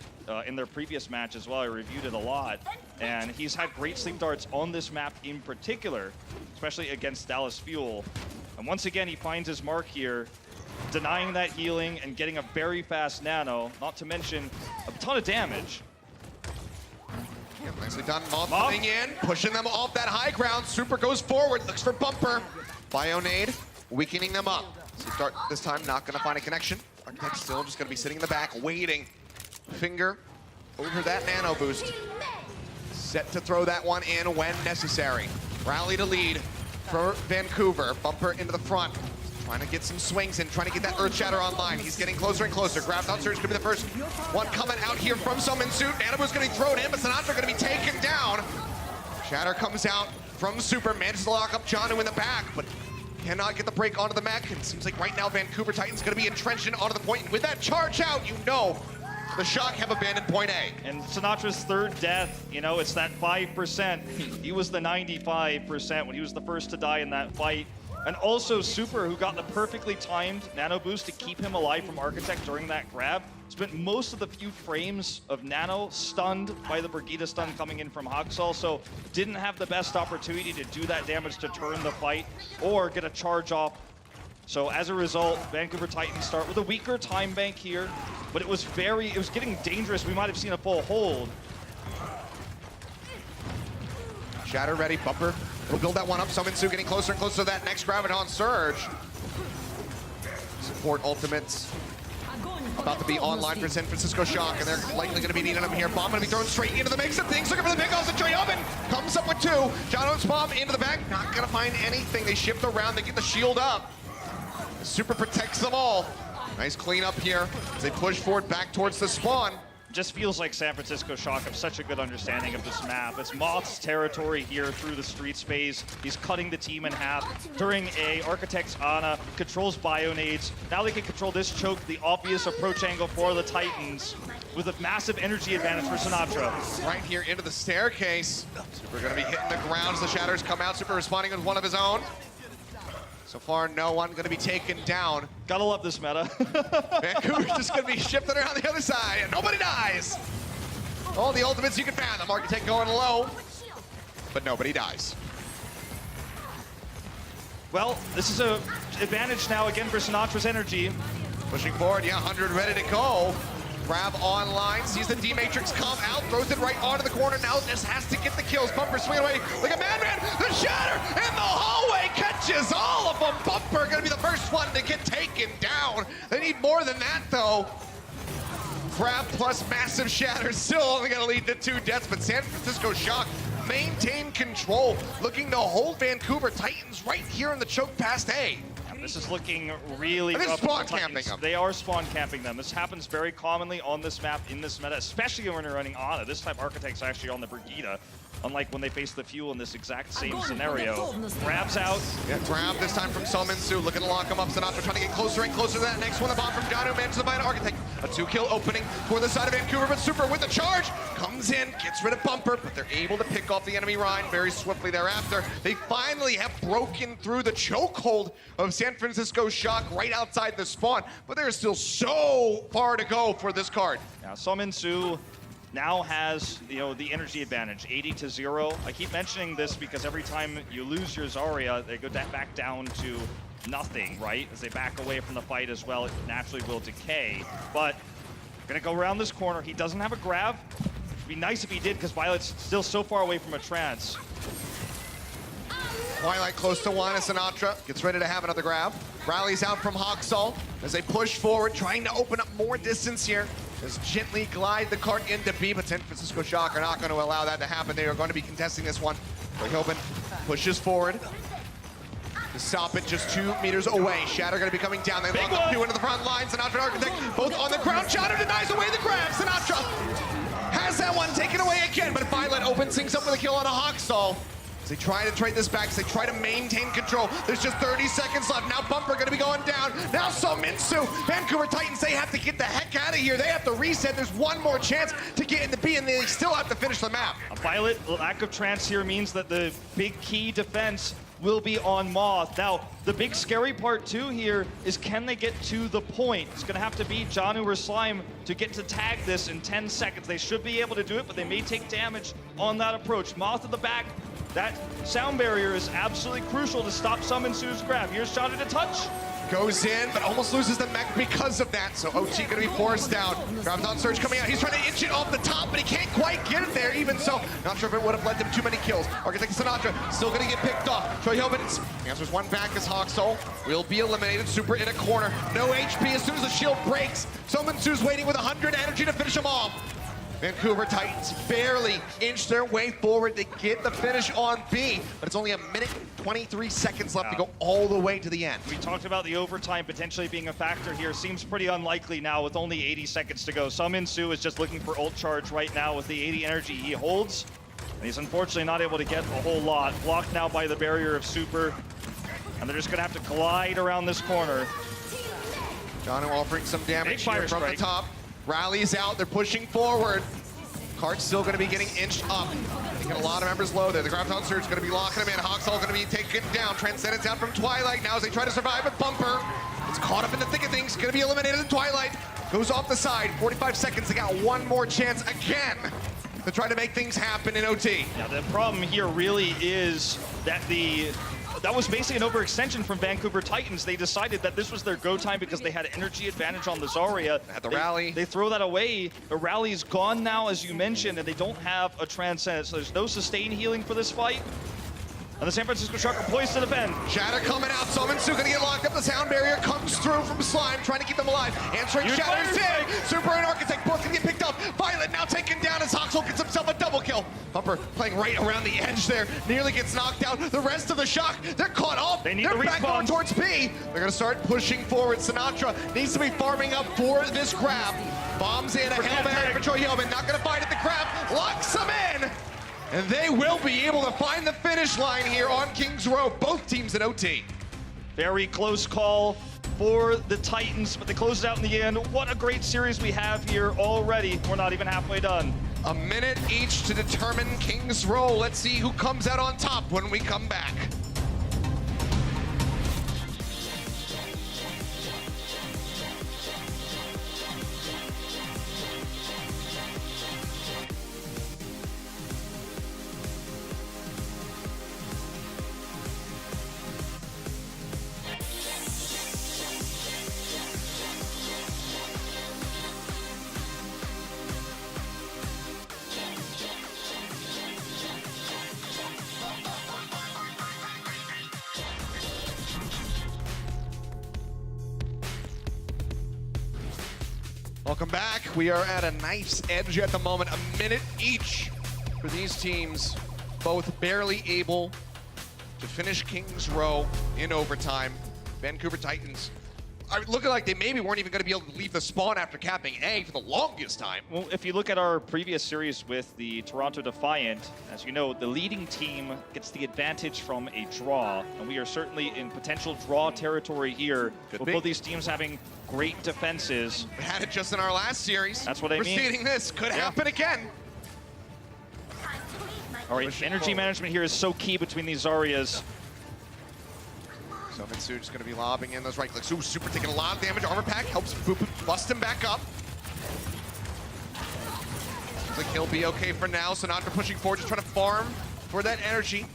in their previous match as well. I reviewed it a lot. And he's had great sleep darts on this map in particular, especially against Dallas Fuel. And once again, he finds his mark here, denying that healing and getting a very fast nano, not to mention a ton of damage. Yeah, nicely done. Moth coming in, pushing them off that high ground. Super goes forward, looks for Bumper. Bionade weakening them up. So start this time, not gonna find a connection. Architect still just gonna be sitting in the back, waiting. Finger over that nano boost. Set to throw that one in when necessary. Rally to lead for Vancouver. Bumper into the front. Trying to get some swings in, trying to get that Earth Shatter online. He's getting closer and closer. Grab out Surge could be the first one coming out here from Summon Suit. Nanobu's gonna be thrown in, but Sinatra gonna be taken down. Shatter comes out from Super, manages to lock up Janu in the back, but cannot get the break onto the mech. It seems like right now Vancouver Titans gonna be entrenched in onto the point. And with that charge out, you know the Shock have abandoned point A. And Sinatra's third death, you know, it's that 5%. He was the 95% when he was the first to die in that fight. And also Super, who got the perfectly timed nano boost to keep him alive from Architect during that grab, spent most of the few frames of nano stunned by the Brigida stun coming in from Haxal, so didn't have the best opportunity to do that damage to turn the fight or get a charge off. So as a result, Vancouver Titans start with a weaker time bank here, but it was getting dangerous. We might have seen a full hold. Shatter ready, Bumper will build that one up. Summon Su getting closer and closer to that next Graviton Surge. Support ultimates about to be online for San Francisco Shock, and they're likely going to be needing them here. Bomb going to be thrown straight into the mix of things. Looking for the big also Joy Oven comes up with 2. Jono's bomb into the back, not going to find anything. They shift around, they get the shield up. Super protects them all. Nice cleanup here as they push forward back towards the spawn. Just feels like San Francisco Shock have such a good understanding of this map. It's Moth's territory here through the street space. He's cutting the team in half. During A, Architect's Ana controls Bionades. Now they can control this choke, the obvious approach angle for the Titans, with a massive energy advantage for Sinatra. Right here into the staircase. Super gonna be hitting the ground as the Shatters come out. Super responding with one of his own. So far, no one gonna be taken down. Gotta love this meta. Vancouver's just gonna be shifting around the other side, and nobody dies. All the ultimates you can fathom. Architect going low, but nobody dies. Well, this is an advantage now again for Sinatra's energy. Pushing forward, yeah, 100 ready to go. Grab online, sees the D-Matrix come out, throws it right onto the corner. Now just has to get the kills. Bumper swing away like a madman. The Shatter in the hallway. punches, all of them. Bumper gonna be the first one to get taken down. They need more than that, though. Grab plus massive shatter, still only gonna lead to 2 deaths, but San Francisco Shock maintain control, looking to hold Vancouver Titans right here in the choke past A. This is looking really They're rough. spawn camping them. They are spawn camping them. This happens very commonly on this map, in this meta, especially when you're running Ana. This time Architect's actually on the Brigida, unlike when they face the Fuel in this exact same scenario. Grabs out. Yeah, grab this time from Selminsu, looking to lock him up. Sinatra trying to get closer and closer to that next one. The bomb from Janu manages to find Architect. A 2-kill opening for the side of Vancouver, but Super with the charge comes in, gets rid of Bumper, but they're able to pick off the enemy Rhine very swiftly thereafter. They finally have broken through the chokehold of San Francisco Shock right outside the spawn, but there's still so far to go for this card. Now, Selminsu now has, the energy advantage, 80-0. I keep mentioning this because every time you lose your Zarya, they go back down to nothing, right? As they back away from the fight as well, it naturally will decay. But gonna go around this corner. He doesn't have a grab. It'd be nice if he did, because Violet's still so far away from a trance. Twilight close to one, and Sinatra gets ready to have another grab. Rallies out from Hawksall as they push forward, trying to open up more distance here. Just gently glide the cart into B, but San Francisco Shock are not going to allow that to happen. They are going to be contesting this one. Verhoeven pushes forward to stop it just 2 meters away. Shatter going to be coming down. They lock up 2 into the front line. Sinatra and Architect both on the ground. Shatter denies away the grab. Sinatra has that one taken away again, but Violet opens things up with a kill on a Hawksall. They try to trade this back, they try to maintain control. There's just 30 seconds left. Now Bumper gonna be going down. Now Selminsu, Vancouver Titans, they have to get the heck out of here. They have to reset. There's one more chance to get in the B, and they still have to finish the map. A Violet lack of trance here means that the big key defense will be on Moth. Now, the big scary part too here is, can they get to the point? It's gonna have to be Janu or Slime to get to tag this in 10 seconds. They should be able to do it, but they may take damage on that approach. Moth at the back. That sound barrier is absolutely crucial to stop Selminsu's grab. Here's Shatter to touch. Goes in, but almost loses the mech because of that. So OT gonna be forced out. Grabs on Surge coming out. He's trying to inch it off the top, but he can't quite get it there. Even so, not sure if it would have led them too many kills. Architect Sinatra still gonna get picked off. Troy Hobins answers one back as Hawksall will be eliminated. Super in a corner. No HP as soon as the shield breaks. Selminsu's waiting with 100 energy to finish him off. Vancouver Titans barely inch their way forward to get the finish on B, but it's only 1:23 seconds left to go all the way to the end. We talked about the overtime potentially being a factor here. Seems pretty unlikely now with only 80 seconds to go. Selminsu is just looking for ult charge right now with the 80 energy he holds, and he's unfortunately not able to get a whole lot. Blocked now by the barrier of Super, and they're just gonna have to collide around this corner. Janu offering some damage here from strike. the top. Rallies out, they're pushing forward. Cart's still gonna be getting inched up. They get a lot of members low there. The grab on Surge gonna be locking him in. Hawksall gonna be taken down. Transcendence out from Twilight now as they try to survive with Bumper. It's caught up in the thick of things, gonna be eliminated in Twilight. Goes off the side, 45 seconds, they got one more chance again to try to make things happen in OT. Now the problem here really is that that was basically an overextension from Vancouver Titans. They decided that this was their go time because they had energy advantage on the Zarya. Had the rally. They throw that away. The rally's gone now, as you mentioned, and they don't have a Transcendence. So there's no sustain healing for this fight. And the San Francisco Shock are poised to defend. Shatter coming out. Selminsu gonna get locked up. The sound barrier comes through from Slime, trying to keep them alive. Answering Shatter's in. Super and Architect both gonna get picked up. Violet now taken down as Hawksall gets himself a double kill. Bumper playing right around the edge there. Nearly gets knocked out. The rest of the Shock, they're caught off. They need they're to back respawn. going towards B. They're gonna start pushing forward. Sinatra needs to be farming up for this grab. Bombs in, a Hail Mary for Troy Yeoman. Not gonna fight at the grab. Locks him in. And they will be able to find the finish line here on Kings Row. Both teams at OT. Very close call for the Titans, but they close it out in the end. What a great series we have here already. We're not even halfway done. A minute each to determine Kings Row. Let's see who comes out on top when we come back. Welcome back. We are at a knife's edge at the moment. A minute each for these teams, both barely able to finish Kings Row in overtime. Vancouver Titans are looking like they maybe weren't even going to be able to leave the spawn after capping A for the longest time. Well, if you look at our previous series with the Toronto Defiant, as you know, the leading team gets the advantage from a draw, and we are certainly in potential draw territory here. With both these teams having great defenses. We had it just in our last series. That's what I mean. Preceding this could happen again. All right, energy management here is so key between these Zaryas. So Mitsu just going to be lobbing in those right clicks. Ooh, Super taking a lot of damage. Armor pack helps bust him back up. Seems like he'll be okay for now. So Sinatra pushing forward, just trying to farm for that energy.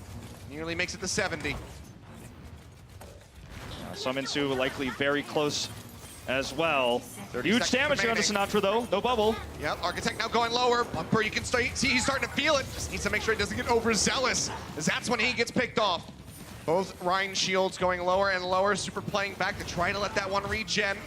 Nearly makes it to 70. Suminsu likely very close as well. Huge damage here on the Sinatra though, no bubble. Yep, Architect now going lower. Bumper, you can see he's starting to feel it. Just needs to make sure he doesn't get overzealous, as that's when he gets picked off. Both Ryan shields going lower and lower. Super playing back to try to let that one regen.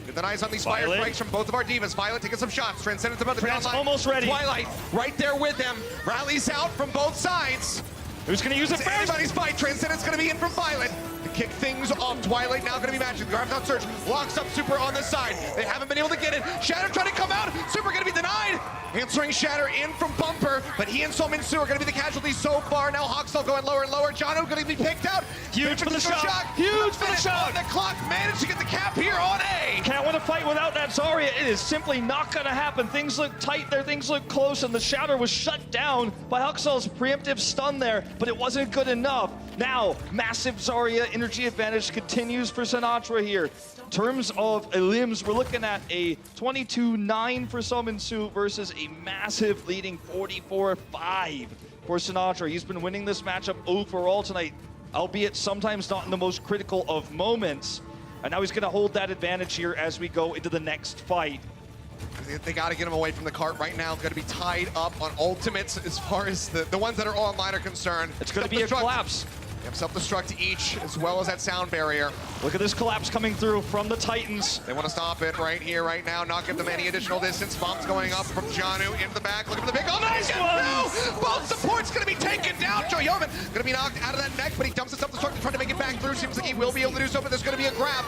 Get the eyes on these fire strikes from both of our divas. Violet taking some shots. Transcendence about to be online. Almost ready. Twilight right there with him. Rallies out from both sides. Who's going to use it first? Anybody's fight. Transcendence going to be in from Violet to kick things off. Twilight now going to be matching. Gravitown Surge locks up Super on the side. They haven't been able to get it. Shatter trying to come out. Super going to be denied. Answering Shatter in from Bumper, but he and Suminsu are going to be the casualties so far. Now Hawksall going lower and lower. Jono going to be picked out. Huge for the shot. Huge for the shot. On the clock, managed to get the cap here on A. Can't win a fight without that Zarya. It is simply not going to happen. Things look tight there. Things look close, and the Shatter was shut down by Hawksall's preemptive stun there, but it wasn't good enough. Now, massive Zarya energy advantage continues for Sinatra here. In terms of limbs, we're looking at a 22-9 for Suminsu versus a massive leading 44-5 for Sinatra. He's been winning this matchup overall tonight, albeit sometimes not in the most critical of moments. And now he's going to hold that advantage here as we go into the next fight. They got to get him away from the cart right now. Going to be tied up on ultimates as far as the ones that are online are concerned. It's going to be a collapse. They have self-destruct each, as well as that sound barrier. Look at this collapse coming through from the Titans. They want to stop it right here, right now, not give them any additional distance. Bombs going up from Janu into the back. Look at the big, oh, nice one! No! Both supports going to be taken down. Joe Yeoman going to be knocked out of that mech, but he dumps his self-destruct to try to make it back through. Seems like he will be able to do so, but there's going to be a grab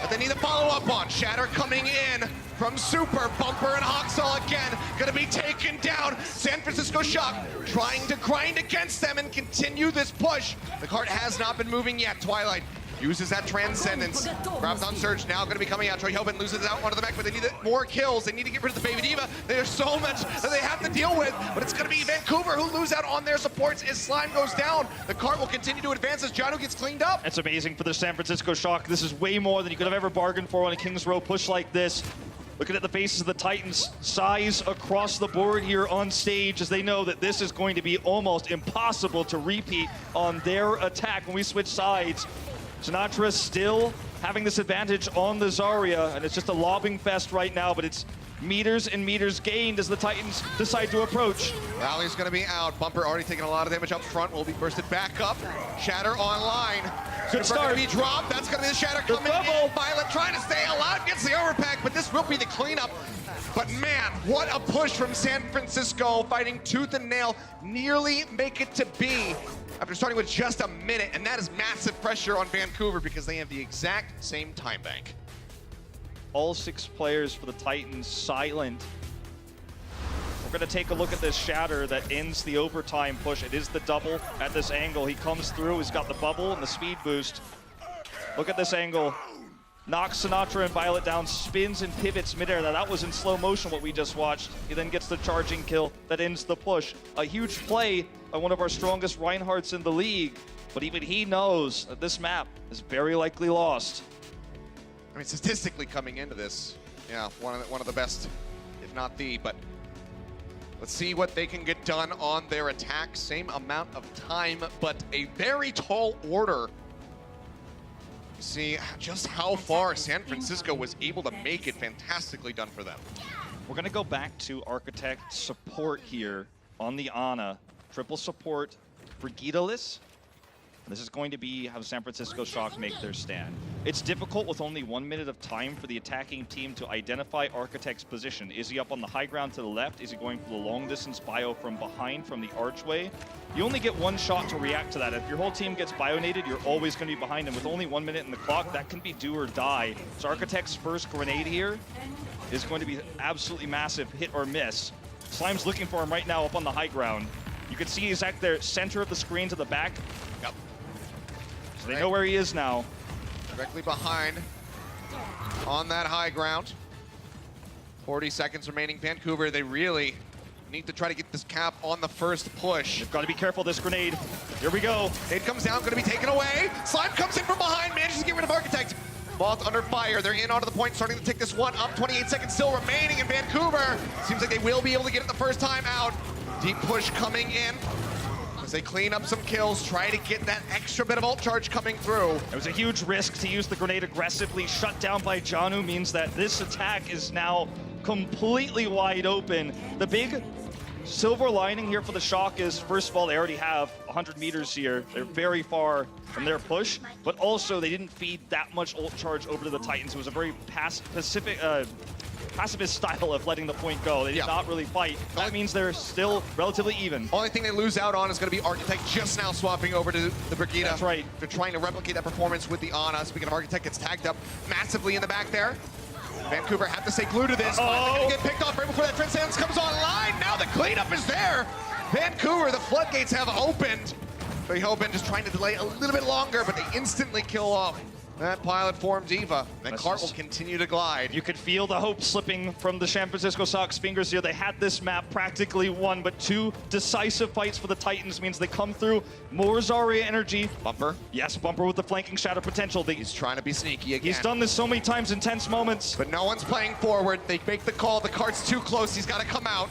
that they need to follow up on. Shatter coming in from Super. Bumper and Hawksall again going to be taken down. San Francisco Shock trying to grind against them and continue this push. The cart has not been moving yet. Twilight uses that Transcendence. Gravitown Surge now going to be coming out. Troy Hobin loses out onto the mech, but they need more kills. They need to get rid of the Baby Diva. There's so much that they have to deal with, but it's going to be Vancouver who lose out on their supports as Slime goes down. The cart will continue to advance as Jano gets cleaned up. It's amazing for the San Francisco Shock. This is way more than you could have ever bargained for on a Kings Row push like this. Looking at the faces of the Titans, size across the board here on stage as they know that this is going to be almost impossible to repeat on their attack when we switch sides. Sinatra still having this advantage on the Zarya, and it's just a lobbing fest right now, but it's meters and meters gained as the Titans decide to approach. Rally's going to be out. Bumper already taking a lot of damage up front. Will be bursted back up. Shatter online. Good start. Going to be dropped. That's going to be the Shatter coming in. Violet trying to stay alive. Gets the overpack, but this will be the cleanup. But man, what a push from San Francisco, fighting tooth and nail. Nearly make it to B after starting with just a minute, and that is massive pressure on Vancouver because they have the exact same time bank. All 6 players for the Titans silent. We're going to take a look at this Shatter that ends the overtime push. It is the double at this angle. He comes through, he's got the bubble and the speed boost. Look at this angle. Knocks Sinatra and Violet down, spins and pivots midair. Now that was in slow motion what we just watched. He then gets the charging kill that ends the push. A huge play by one of our strongest Reinhardts in the league. But even he knows that this map is very likely lost. I mean, statistically coming into this, yeah, one of the best, if not the, but let's see what they can get done on their attack. Same amount of time, but a very tall order. See just how far San Francisco was able to make it. Fantastically done for them. We're going to go back to Architect support here on the Ana. Triple support for Gidalis. This is going to be how San Francisco Shock make their stand. It's difficult with only 1 minute of time for the attacking team to identify Architect's position. Is he up on the high ground to the left? Is he going for the long distance bio from behind from the archway? You only get one shot to react to that. If your whole team gets bionated, you're always going to be behind him. With only 1 minute in the clock, that can be do or die. So Architect's first grenade here is going to be absolutely massive, hit or miss. Slime's looking for him right now up on the high ground. You can see he's at the center of the screen to the back. Yep. So they know where he is now. Directly behind on that high ground. 40 seconds remaining. Vancouver, they really need to try to get this cap on the first push. They've got to be careful of this grenade. Here we go. It comes down, gonna be taken away. Slime comes in from behind, manages to get rid of Architect. Vault under fire, they're in onto the point, starting to take this one up. 28 seconds still remaining in Vancouver. Seems like they will be able to get it the first time out. Deep push coming in as they clean up some kills, try to get that extra bit of ult charge coming through. It was a huge risk to use the grenade aggressively. Shut down by Janu means that this attack is now completely wide open. The big silver lining here for the Shock is, first of all, they already have 100 meters here. They're very far from their push, but also they didn't feed that much ult charge over to the Titans. It was a very pacifist style of letting the point go. They did not really fight. That means they're still relatively even. Only thing they lose out on is going to be Architect just now swapping over to the Brigida. That's right. They're trying to replicate that performance with the Ana. Speaking of Architect, gets tagged up massively in the back there. Vancouver have to stay glued to this. Finally gonna get picked off right before that Transcendence comes online. Now the cleanup is there. Vancouver, the floodgates have opened. They hoping just trying to delay a little bit longer, but they instantly kill off that pilot form Diva. That cart will continue to glide. You could feel the hope slipping from the San Francisco Sox fingers here. They had this map practically won, but two decisive fights for the Titans means they come through. More Zarya energy. Bumper. Yes, Bumper with the flanking shadow potential. He's trying to be sneaky again. He's done this so many times in tense moments. But no one's playing forward. They make the call. The cart's too close. He's got to come out.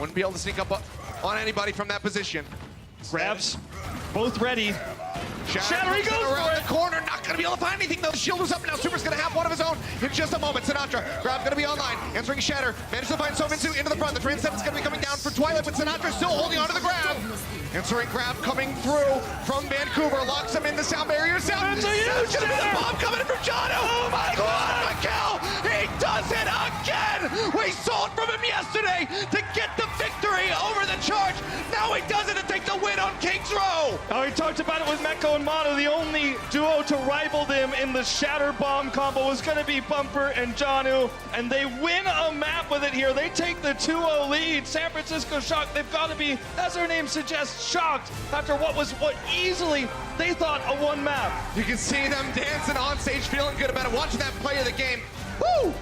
Wouldn't be able to sneak up on anybody from that position. Grabs, both ready. Shatter he goes around for the corner, not gonna be able to find anything though. The shield was up now. Super's gonna have one of his own in just a moment. Sinatra, Grab gonna be online, answering Shatter. Managed to find Sominsu into the front. The Transcendence gonna be coming down for Twilight, but Sinatra still holding onto the Grab. Answering Grab coming through from Vancouver, locks him in the sound barrier. Sound. It's gonna be the bomb coming in from Janu. Oh my God! A kill! He does it again. We saw it from him yesterday to get the victory over the charge. Now he does it to take the win on King's Row. Oh, he talked about it with Meko and Manu. The only duo to rival them in the Shatter Bomb combo was going to be Bumper and Janu, and they win a map with it here. They take the 2-0 lead. San Francisco Shock, they've got to be, as their name suggests, shocked after what easily they thought a one map. You can see them dancing on stage, feeling good about it, watching that play of the game. Woo!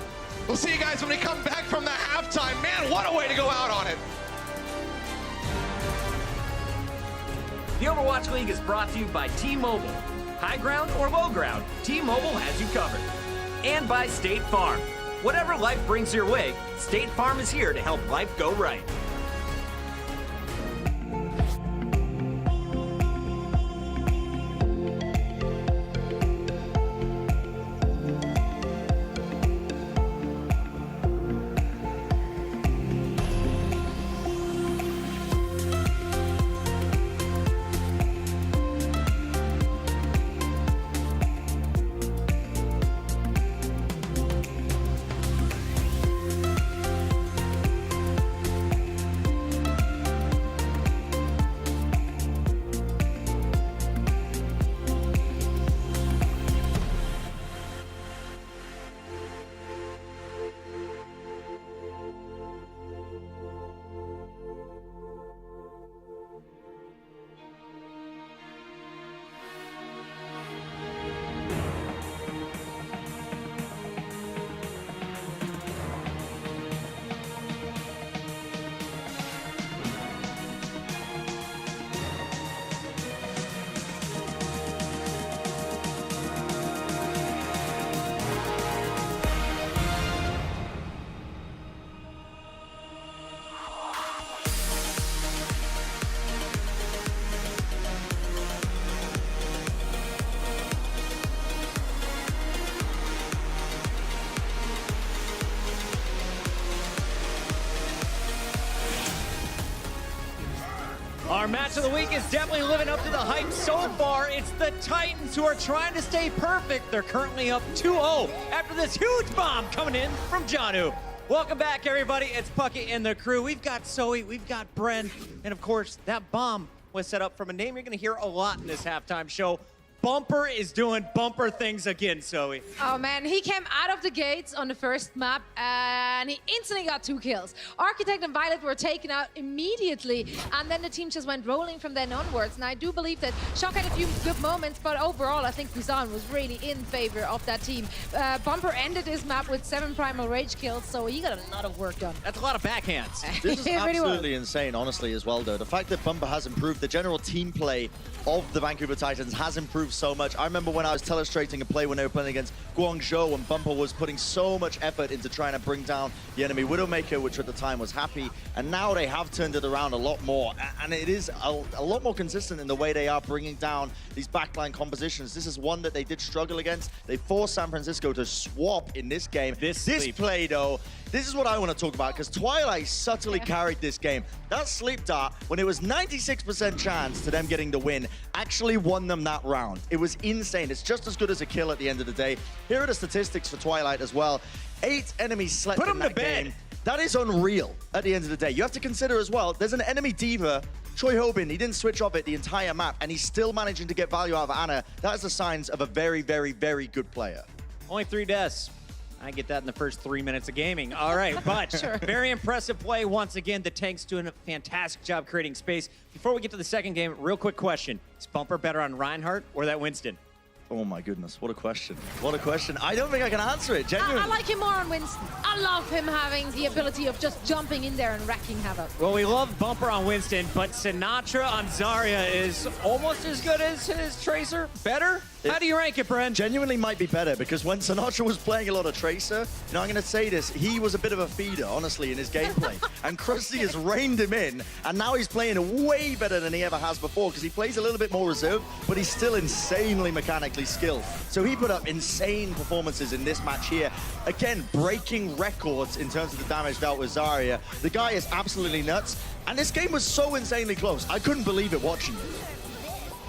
We'll see you guys when we come back from the halftime. Man, what a way to go out on it. The Overwatch League is brought to you by T-Mobile. High ground or low ground, T-Mobile has you covered. And by State Farm. Whatever life brings your way, State Farm is here to help life go right. Our match of the week is definitely living up to the hype so far. It's the Titans who are trying to stay perfect. They're currently up 2-0 after this huge bomb coming in from Janu. Welcome back, everybody. It's Puckett and the crew. We've got Zoe, we've got Bren, and of course, that bomb was set up from a name you're going to hear a lot in this halftime show. Bumper is doing bumper things again, Zoe. Oh man, he came out of the gates on the first map and he instantly got 2 kills. Architect and Violet were taken out immediately and then the team just went rolling from then onwards. And I do believe that Shock had a few good moments, but overall I think Busan was really in favor of that team. Bumper ended his map with 7 primal rage kills, so he got a lot of work done. That's a lot of backhands. This is absolutely insane, honestly, as well, though. The fact that Bumper has improved, the general team play of the Vancouver Titans has improved so much. I remember when I was telestrating a play when they were playing against Guangzhou and Bumper was putting so much effort into trying to bring down the enemy Widowmaker, which at the time was happy. And now they have turned it around a lot more. And it is a lot more consistent in the way they are bringing down these backline compositions. This is one that they did struggle against. They forced San Francisco to swap in this game. This play, though, this is what I want to talk about, because Twilight subtly carried this game. That sleep dart, when it was 96% chance to them getting the win, actually won them that round. It was insane. It's just as good as a kill at the end of the day. Here are the statistics for Twilight as well. 8 enemies slept in that game. That is unreal at the end of the day. You have to consider as well, there's an enemy diva, Choi Hobin. He didn't switch off it the entire map, and he's still managing to get value out of Anna. That is the signs of a very, very, very good player. Only 3 deaths. I get that in the first 3 minutes of gaming. All right, but very impressive play once again. The Tank's doing a fantastic job creating space. Before we get to the second game, real quick question. Is Bumper better on Reinhardt or that Winston? Oh my goodness, what a question. What a question. I don't think I can answer it, genuinely. I like him more on Winston. I love him having the ability of just jumping in there and wrecking havoc. Well, we love Bumper on Winston, but Sinatra on Zarya is almost as good as his Tracer. Better? How do you rank it, Bren? Genuinely might be better, because when Sinatra was playing a lot of Tracer, you know, I'm going to say this, he was a bit of a feeder, honestly, in his gameplay. And Krusty has reined him in, and now he's playing way better than he ever has before, because he plays a little bit more reserved, but he's still insanely mechanically skilled. So he put up insane performances in this match here. Again, breaking records in terms of the damage dealt with Zarya. The guy is absolutely nuts, and this game was so insanely close. I couldn't believe it watching it.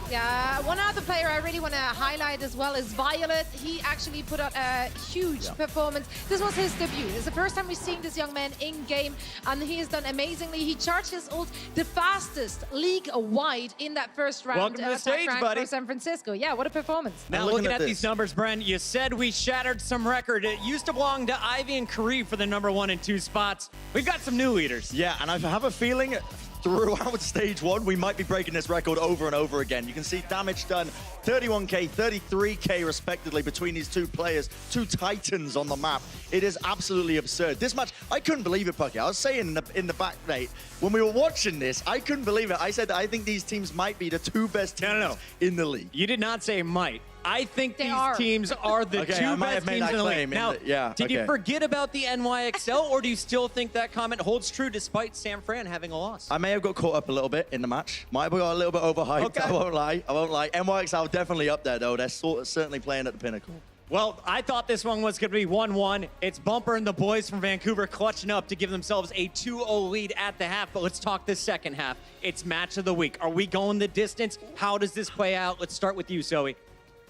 Yeah, one other player I really want to highlight as well is Violet. He actually put out a huge performance. This was his debut. It's the first time we've seen this young man in-game, and he has done amazingly. He charged his ult the fastest league-wide in that first round. Welcome to the stage, buddy. For San Francisco. Yeah, what a performance. Now, looking at these numbers, Bren, you said we shattered some record. It used to belong to Ivy and Kareem for the #1 and 2 spots. We've got some new leaders. Yeah, and I have a feeling throughout stage 1, we might be breaking this record over and over again. You can see damage done, 31k, 33k respectively between these 2 players, 2 titans on the map. It is absolutely absurd. This match, I couldn't believe it, Pucky. I was saying in the back, Nate, when we were watching this, I couldn't believe it. I said that I think these teams might be the 2 best teams in the league. You did not say might. I think these teams are the 2 best teams in the league. Now, did you forget about the NYXL, or do you still think that comment holds true despite San Fran having a loss? I may have got caught up a little bit in the match. Might have got a little bit overhyped. Okay. I won't lie. I won't lie. NYXL definitely up there, though. They're certainly playing at the pinnacle. Well, I thought this one was going to be 1-1. It's Bumper and the boys from Vancouver clutching up to give themselves a 2-0 lead at the half. But let's talk this second half. It's match of the week. Are we going the distance? How does this play out? Let's start with you, Zoe.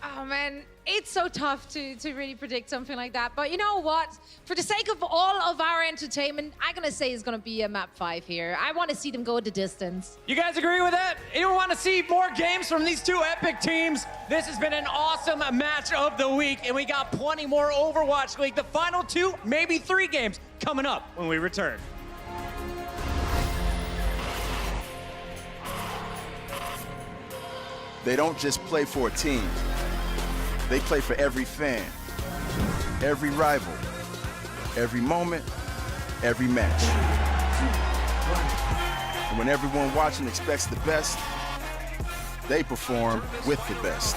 Oh man, it's so tough to really predict something like that. But you know what? For the sake of all of our entertainment, I'm gonna say it's gonna be a map 5 here. I want to see them go the distance. You guys agree with that? You want to see more games from these 2 epic teams? This has been an awesome match of the week, and we got plenty more Overwatch League. The final 2, maybe 3 games coming up when we return. They don't just play for a team. They play for every fan, every rival, every moment, every match. And when everyone watching expects the best, they perform with the best.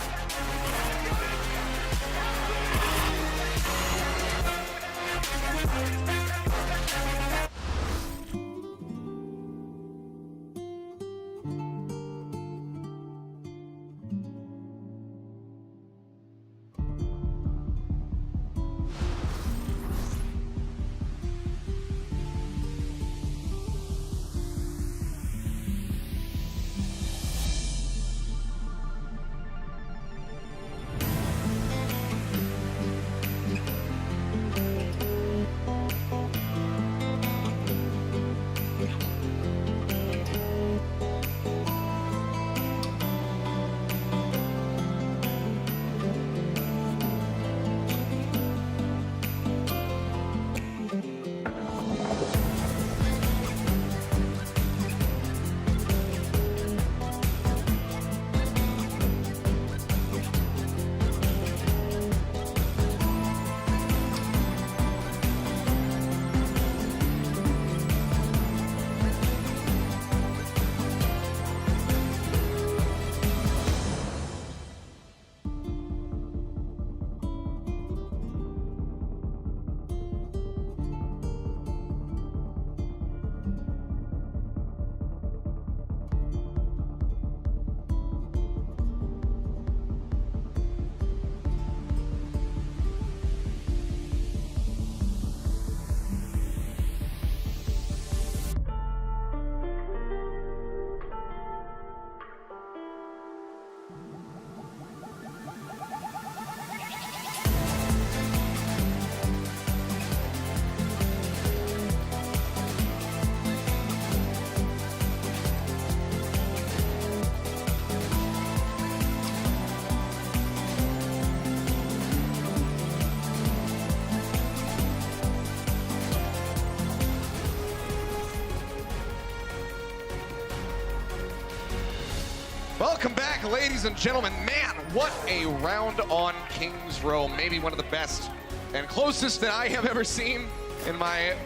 Welcome back, ladies and gentlemen. Man, what a round on King's Row. Maybe one of the best and closest that I have ever seen in my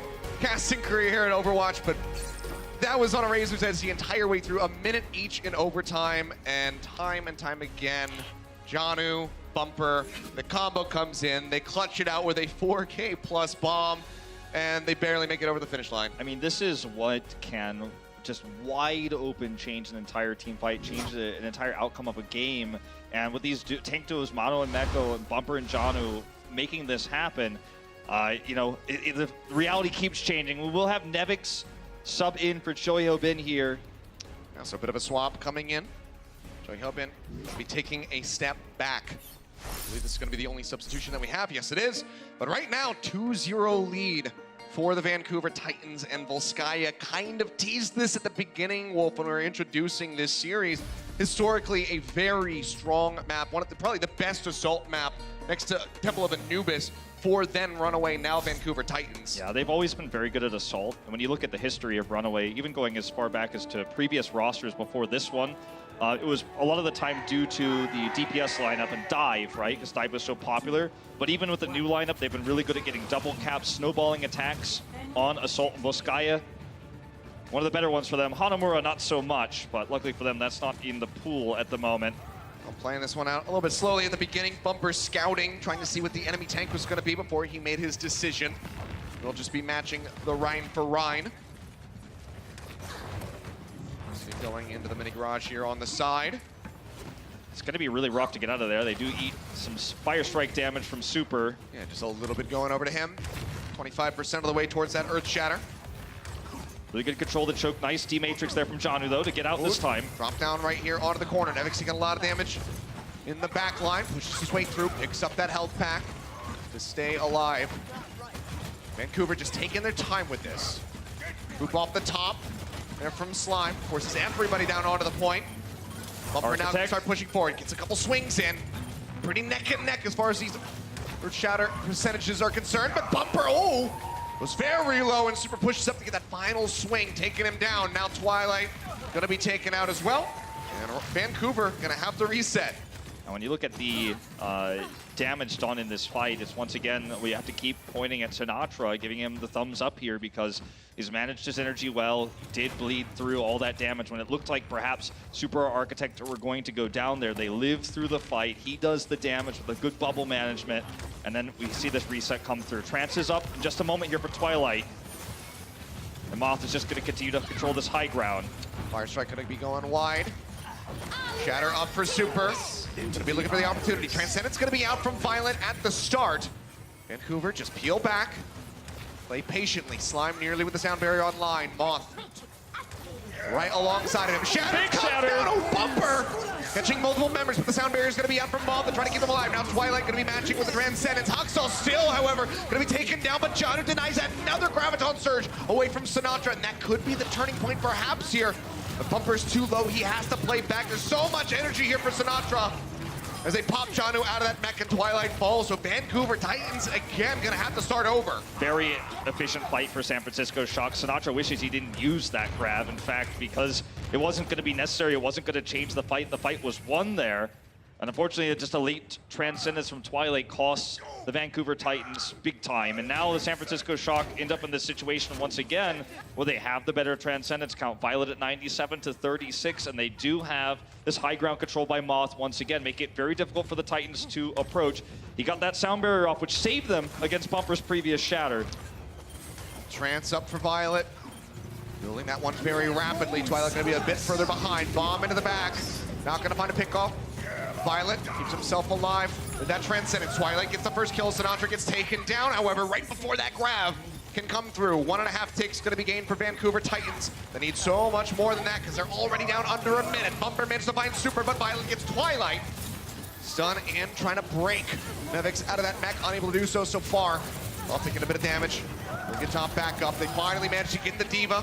casting career here at Overwatch, but that was on a razor's edge the entire way through, a minute each in overtime, and time again, Janu, Bumper, the combo comes in, they clutch it out with a 4K plus bomb, and they barely make it over the finish line. I mean, this is what can just wide open change an entire team fight, change an entire outcome of a game. And with these tank duos, Mono and Meko, and Bumper and Janu making this happen, you know, the reality keeps changing. We will have Nevix sub in for Choi Ho-bin here. Now, so a bit of a swap coming in. Choi Ho-bin will be taking a step back. I believe this is going to be the only substitution that we have. Yes, it is. But right now, 2-0 lead for the Vancouver Titans, and Volskaya kind of teased this at the beginning, Wolf, when we were introducing this series. Historically, a very strong map, probably the best assault map next to Temple of Anubis for then Runaway, now Vancouver Titans. Yeah, they've always been very good at assault. And when you look at the history of Runaway, even going as far back as to previous rosters before this one, it was a lot of the time due to the DPS lineup and Dive, right? Because Dive was so popular. But even with the new lineup, they've been really good at getting double caps, snowballing attacks on Assault and Volskaya. One of the better ones for them. Hanamura, not so much, but luckily for them, that's not in the pool at the moment. Well, playing this one out a little bit slowly at the beginning. Bumper scouting, trying to see what the enemy tank was going to be before he made his decision. He'll just be matching the Rhine for Rhine. Going into the mini garage here on the side. It's going to be really rough to get out of there. They do eat some fire strike damage from Super. Yeah, just a little bit going over to him. 25% of the way towards that Earth Shatter. Really good control of the choke. Nice D-Matrix there from Janu, though, to get out this time. Drop down right here onto the corner. Nevix taking a lot of damage in the back line. Pushes his way through, picks up that health pack to stay alive. Vancouver just taking their time with this. Move off the top. There from Slime, forces everybody down onto the point. Bumper now can start pushing forward, gets a couple swings in. Pretty neck and neck as far as these Earth Shatter percentages are concerned, but Bumper, was very low, and Super pushes up to get that final swing, taking him down. Now Twilight gonna be taken out as well, and Vancouver gonna have to reset. And when you look at the damage done in this fight, it's once again, we have to keep pointing at Sinatra, giving him the thumbs up here because he's managed his energy well, did bleed through all that damage when it looked like perhaps Super or Architect were going to go down there. They lived through the fight. He does the damage with a good bubble management, and then we see this reset come through. Trance is up in just a moment here for Twilight. And Moth is just going to continue to control this high ground. Fire Strike going to be going wide. Shatter up for Super. Going to be looking for the opportunity. Transcendent's going to be out from Violent at the start. Vancouver just peel back. Play patiently. Slime nearly with the sound barrier online. Moth right alongside of him. Shatter comes down. Oh, Bumper! Catching multiple members, but the sound barrier is going to be out from Moth and trying to keep them alive. Now Twilight going to be matching with the Transcendence. Huxtall still, however, going to be taken down, but Janu denies that. Another Graviton Surge away from Sinatra, and that could be the turning point perhaps here. The Bumper's too low. He has to play back. There's so much energy here for Sinatra as they pop Janu out of that mech and Twilight falls. So Vancouver Titans, again, going to have to start over. Very efficient fight for San Francisco Shock. Sinatra wishes he didn't use that grab, in fact, because it wasn't going to be necessary. It wasn't going to change the fight. The fight was won there. And unfortunately, just a late Transcendence from Twilight costs the Vancouver Titans big time. And now the San Francisco Shock end up in this situation once again where they have the better Transcendence count. Violet at 97 to 36, and they do have this high ground control by Moth once again, make it very difficult for the Titans to approach. He got that sound barrier off, which saved them against Bumper's previous Shatter. Trance up for Violet. Building that one very rapidly. Twilight going to be a bit further behind. Bomb into the back. Not going to find a pickoff. Violet keeps himself alive with that Transcendence. Twilight gets the first kill. Sinatra gets taken down. However, right before that grab can come through, 1.5 ticks going to be gained for Vancouver Titans. They need so much more than that because they're already down under a minute. Bumper managed to find Super, but Violet gets Twilight. Stun and trying to break Nevix out of that mech, unable to do so far. While taking a bit of damage. We'll get top back up. They finally managed to get the Diva.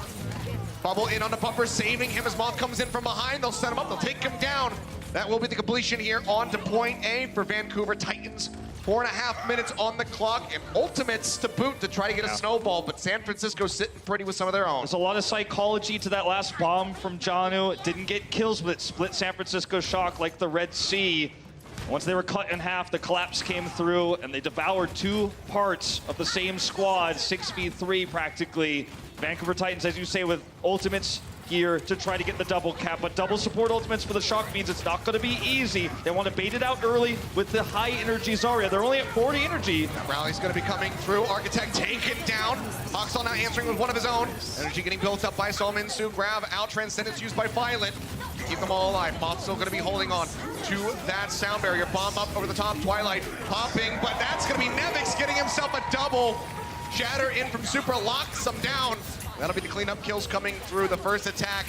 Bubble in on the Bumper, saving him as Moth comes in from behind. They'll set him up, they'll take him down. That will be the completion here on to point A for Vancouver Titans. 4.5 minutes on the clock and ultimates to boot to try to get a snowball, but San Francisco sitting pretty with some of their own. There's a lot of psychology to that last bomb from Janu. It didn't get kills, but it split San Francisco Shock like the Red Sea. Once they were cut in half, the collapse came through, and they devoured 2 parts of the same squad, 6v3 practically. Vancouver Titans, as you say, with ultimates here to try to get the double cap, but double support ultimates for the Shock means it's not going to be easy. They want to bait it out early with the high energy Zarya. They're only at 40 energy. That rally's going to be coming through. Architect taken down. Hoxall now answering with one of his own. Energy getting built up by Solminsu. Grab out. Transcendence used by Violet. Keep them all alive. Moth still going to be holding on to that sound barrier. Bomb up over the top. Twilight popping, but that's going to be Nevix getting himself a double. Shatter in from Super locks him down. That'll be the cleanup kills coming through the first attack.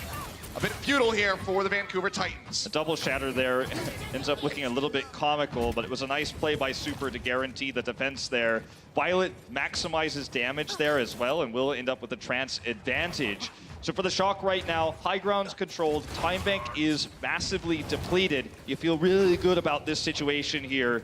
A bit futile here for the Vancouver Titans. A double shatter there ends up looking a little bit comical, but it was a nice play by Super to guarantee the defense there. Violet maximizes damage there as well and will end up with a trance advantage. So for the Shock right now, high ground's controlled, time bank is massively depleted. You feel really good about this situation here,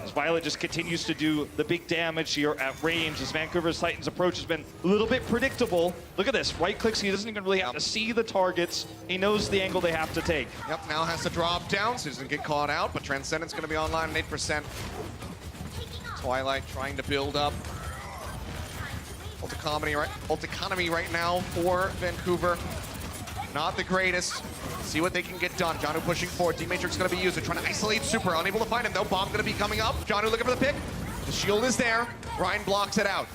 as Violet just continues to do the big damage here at range. As Vancouver's Titans approach has been a little bit predictable. Look at this, right clicks, he doesn't even really have to see the targets. He knows the angle they have to take. Yep, now has to drop down so he doesn't get caught out, but Transcendence gonna be online at 8%. Twilight trying to build up. Ult economy right now for Vancouver. Not the greatest. See what they can get done. Janu pushing forward. D-Matrix going to be used. They're trying to isolate Super. Unable to find him, though. Bomb going to be coming up. Janu looking for the pick. The shield is there. Ryan blocks it out.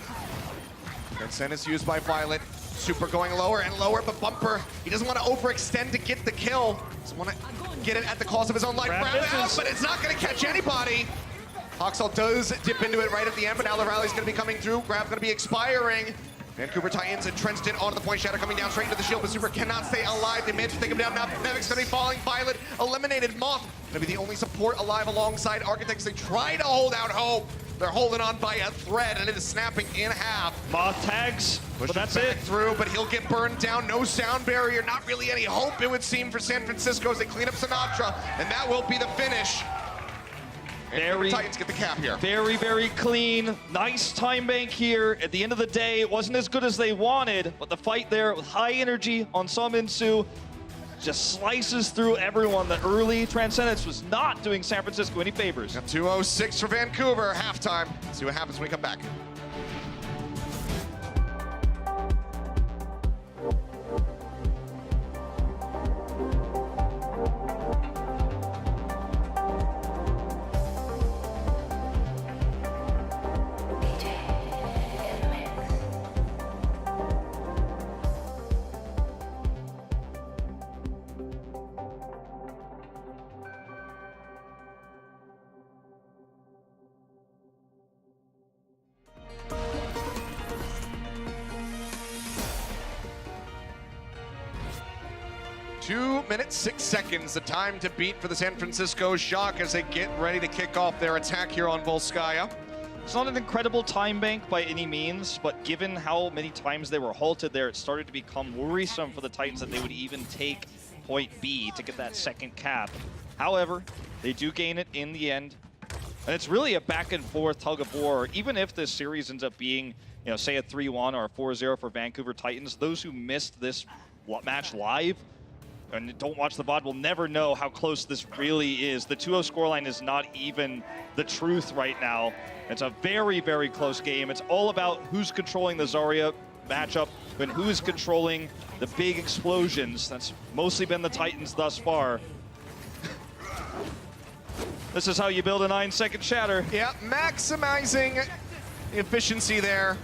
Transcendence used by Violet. Super going lower and lower, but Bumper, he doesn't want to overextend to get the kill. Doesn't want to get it at the cost of his own life. Grab it out, but it's not going to catch anybody. Hoxall does dip into it right at the end, but now the rally's going to be coming through. Grab going to be expiring. Vancouver Titans entrenched in onto the point. Shadow coming down straight into the shield, but Super cannot stay alive. They managed to take him down. Now Nevix gonna be falling. Violet eliminated. Moth gonna be the only support alive alongside Architects. They try to hold out hope. They're holding on by a thread, and it is snapping in half. Moth tags, but that's it. Through, but he'll get burned down. No sound barrier. Not really any hope, it would seem, for San Francisco as they clean up Sinatra, and that will be the finish. Very, Titans get the cap here. Very, very clean. Nice time bank here. At the end of the day, it wasn't as good as they wanted, but the fight there with high energy on Solminsu just slices through everyone. The early Transcendence was not doing San Francisco any favors. 2:06 for Vancouver, halftime. See what happens when we come back. Two minutes, 6 seconds, the time to beat for the San Francisco Shock as they get ready to kick off their attack here on Volskaya. It's not an incredible time bank by any means, but given how many times they were halted there, it started to become worrisome for the Titans that they would even take point B to get that second cap. However, they do gain it in the end. And it's really a back and forth tug of war. Even if this series ends up being, you know, say a 3-1 or a 4-0 for Vancouver Titans, those who missed this match live and don't watch the VOD will never know how close this really is. The 2-0 scoreline is not even the truth right now. It's a very, very close game. It's all about who's controlling the Zarya matchup and who's controlling the big explosions. That's mostly been the Titans thus far. This is how you build a 9-second shatter. Yeah, maximizing the efficiency there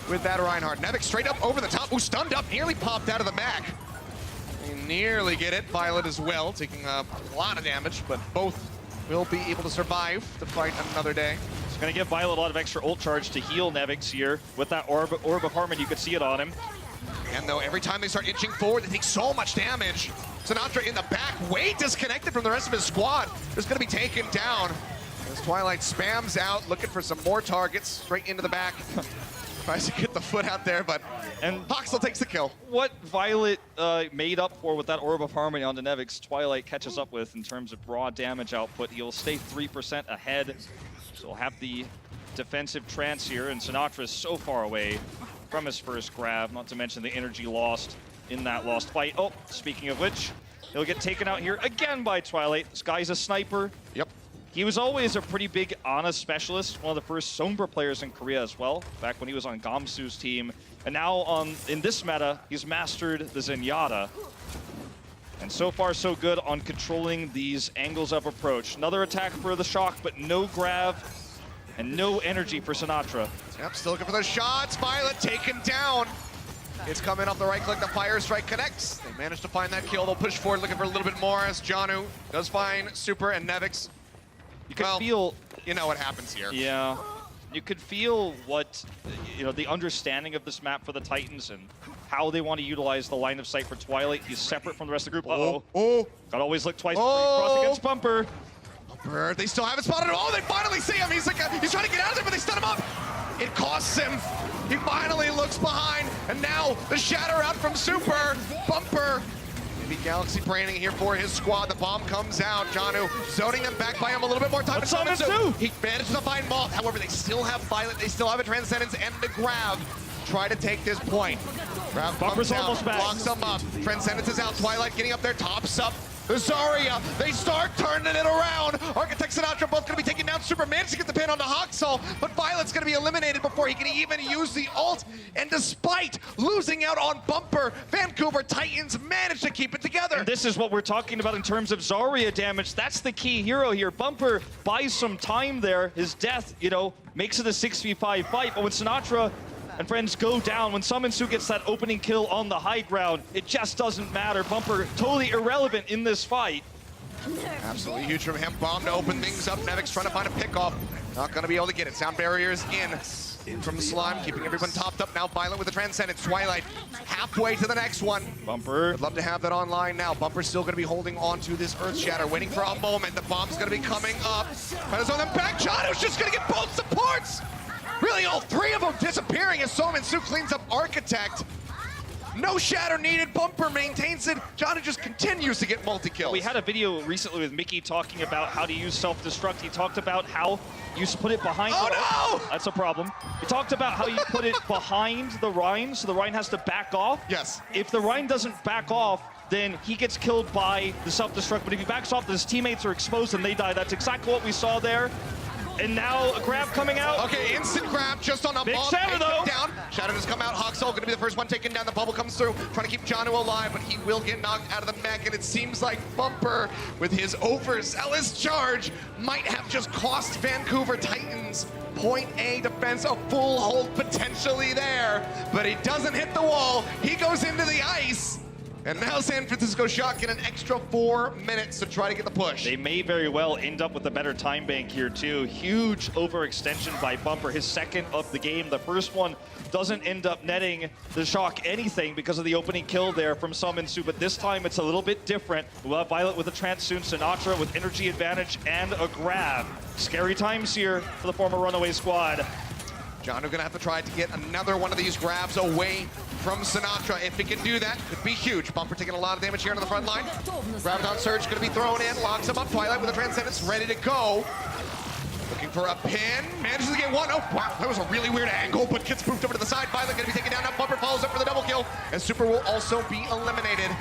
with that Reinhardt. Nevik straight up over the top. Ooh, stunned up, nearly popped out of the back. They nearly get it. Violet as well, taking a lot of damage, but both will be able to survive to fight another day. It's going to give Violet a lot of extra ult charge to heal Nevix here. With that Orb of Harmony, you could see it on him. And though every time they start inching forward, they take so much damage. Sinatra in the back, way disconnected from the rest of his squad. Is going to be taken down. As Twilight spams out, looking for some more targets straight into the back. Tries to get the foot out there, but And Hoxel takes the kill. what Violet made up for with that Orb of Harmony on the Nevix, Twilight catches up with in terms of raw damage output. He'll stay 3% ahead, so he'll have the defensive trance here, and Sinatra is so far away from his first grab, not to mention the energy lost in that lost fight. Oh, speaking of which, he'll get taken out here again by Twilight. This guy's a sniper. Yep. He was always a pretty big Ana specialist, one of the first Sombra players in Korea as well, back when he was on Gamsu's team. And now in this meta, he's mastered the Zenyatta. And so far, so good on controlling these angles of approach. Another attack for the Shock, but no grab and no energy for Sinatra. Yep, still looking for those shots. Violet taken down. It's coming off the right click. The fire strike connects. They managed to find that kill. They'll push forward, looking for a little bit more as Janu does find Super and Nevix. You could feel, you know what happens here. yeah, you could feel what, the understanding of this map for the Titans and how they want to utilize the line of sight for Twilight. He's separate from the rest of the group. Uh-oh. Oh. Gotta always look twice before you cross against Bumper. Bumper, they still haven't spotted him. Oh, they finally see him. He's trying to get out of there, but they stun him up. It costs him. He finally looks behind, and now the shatter out from Super. Bumper. Maybe Galaxy branding here for his squad. The bomb comes out. Janu zoning them back by him a little bit more time. What's Summon too? He manages to find Moth. However, they still have Violet. They still have a Transcendence and the grab. Try to take this point. Grab Bumper's comes almost out, back. blocks them up. Transcendence is out. Twilight getting up there, tops up. Zarya, they start turning it around. Architect Sinatra both going to be taking down Super, managed to get the pin onto Hoxel, but Violet's going to be eliminated before he can even use the ult. And despite losing out on Bumper, Vancouver Titans managed to keep it together. And this is what we're talking about in terms of Zarya damage. That's the key hero here. Bumper buys some time there. His death, makes it a 6v5 fight, but when Sinatra and friends go down, when Summon-Su gets that opening kill on the high ground, it just doesn't matter. Bumper totally irrelevant in this fight. Absolutely huge from him. Bomb to open things up. Nevix trying to find a pickoff. Not going to be able to get it. Sound barriers in from the Slime, keeping everyone topped up now. Violet with the Transcendence. Twilight halfway to the next one. Bumper. Would love to have that online now. Bumper's still going to be holding on to this Earth Shatter, waiting for a moment. The bomb's going to be coming up. Trying to zone them back. Jono's just going to get both supports. Really, all three of them disappearing as Summon-Su cleans up Architect. No shatter needed. Bumper maintains it. Janu just continues to get multi-kills. We had a video recently with Mickey talking about how to use self-destruct. He talked about how you put it behind. Oh, no! That's a problem. He talked about how you put it behind the Rhine, so the Rhine has to back off. Yes. If the Rhine doesn't back off, then he gets killed by the self-destruct. But if he backs off, his teammates are exposed and they die. That's exactly what we saw there. And now a grab coming out. Okay, instant grab just on a Big bomb. Shatter, though. Down. Shatter has come out. Hoxel going to be the first one taken down. The bubble comes through, trying to keep Janu alive, but he will get knocked out of the mech. And it seems like Bumper, with his overzealous charge, might have just cost Vancouver Titans point A defense, a full hold potentially there. But he doesn't hit the wall. He goes into the ice. And now San Francisco Shock get an extra 4 minutes to try to get the push. They may very well end up with a better time bank here too. Huge overextension by Bumper, his second of the game. The first one doesn't end up netting the Shock anything because of the opening kill there from Summon-Su, but this time it's a little bit different. We'll have Violet with a trance soon, Sinatra with energy advantage and a grab. Scary times here for the former Runaway squad. Janu gonna have to try to get another one of these grabs away from Sinatra. If he can do that, it'd be huge. Bumper taking a lot of damage here on the front line. Graviton Surge gonna be thrown in, locks him up. Twilight with a Transcendence ready to go. Looking for a pin, manages to get one. Oh, wow, that was a really weird angle, but gets poofed over to the side. Violet gonna be taken down now. Bumper follows up for the double kill, and Super will also be eliminated.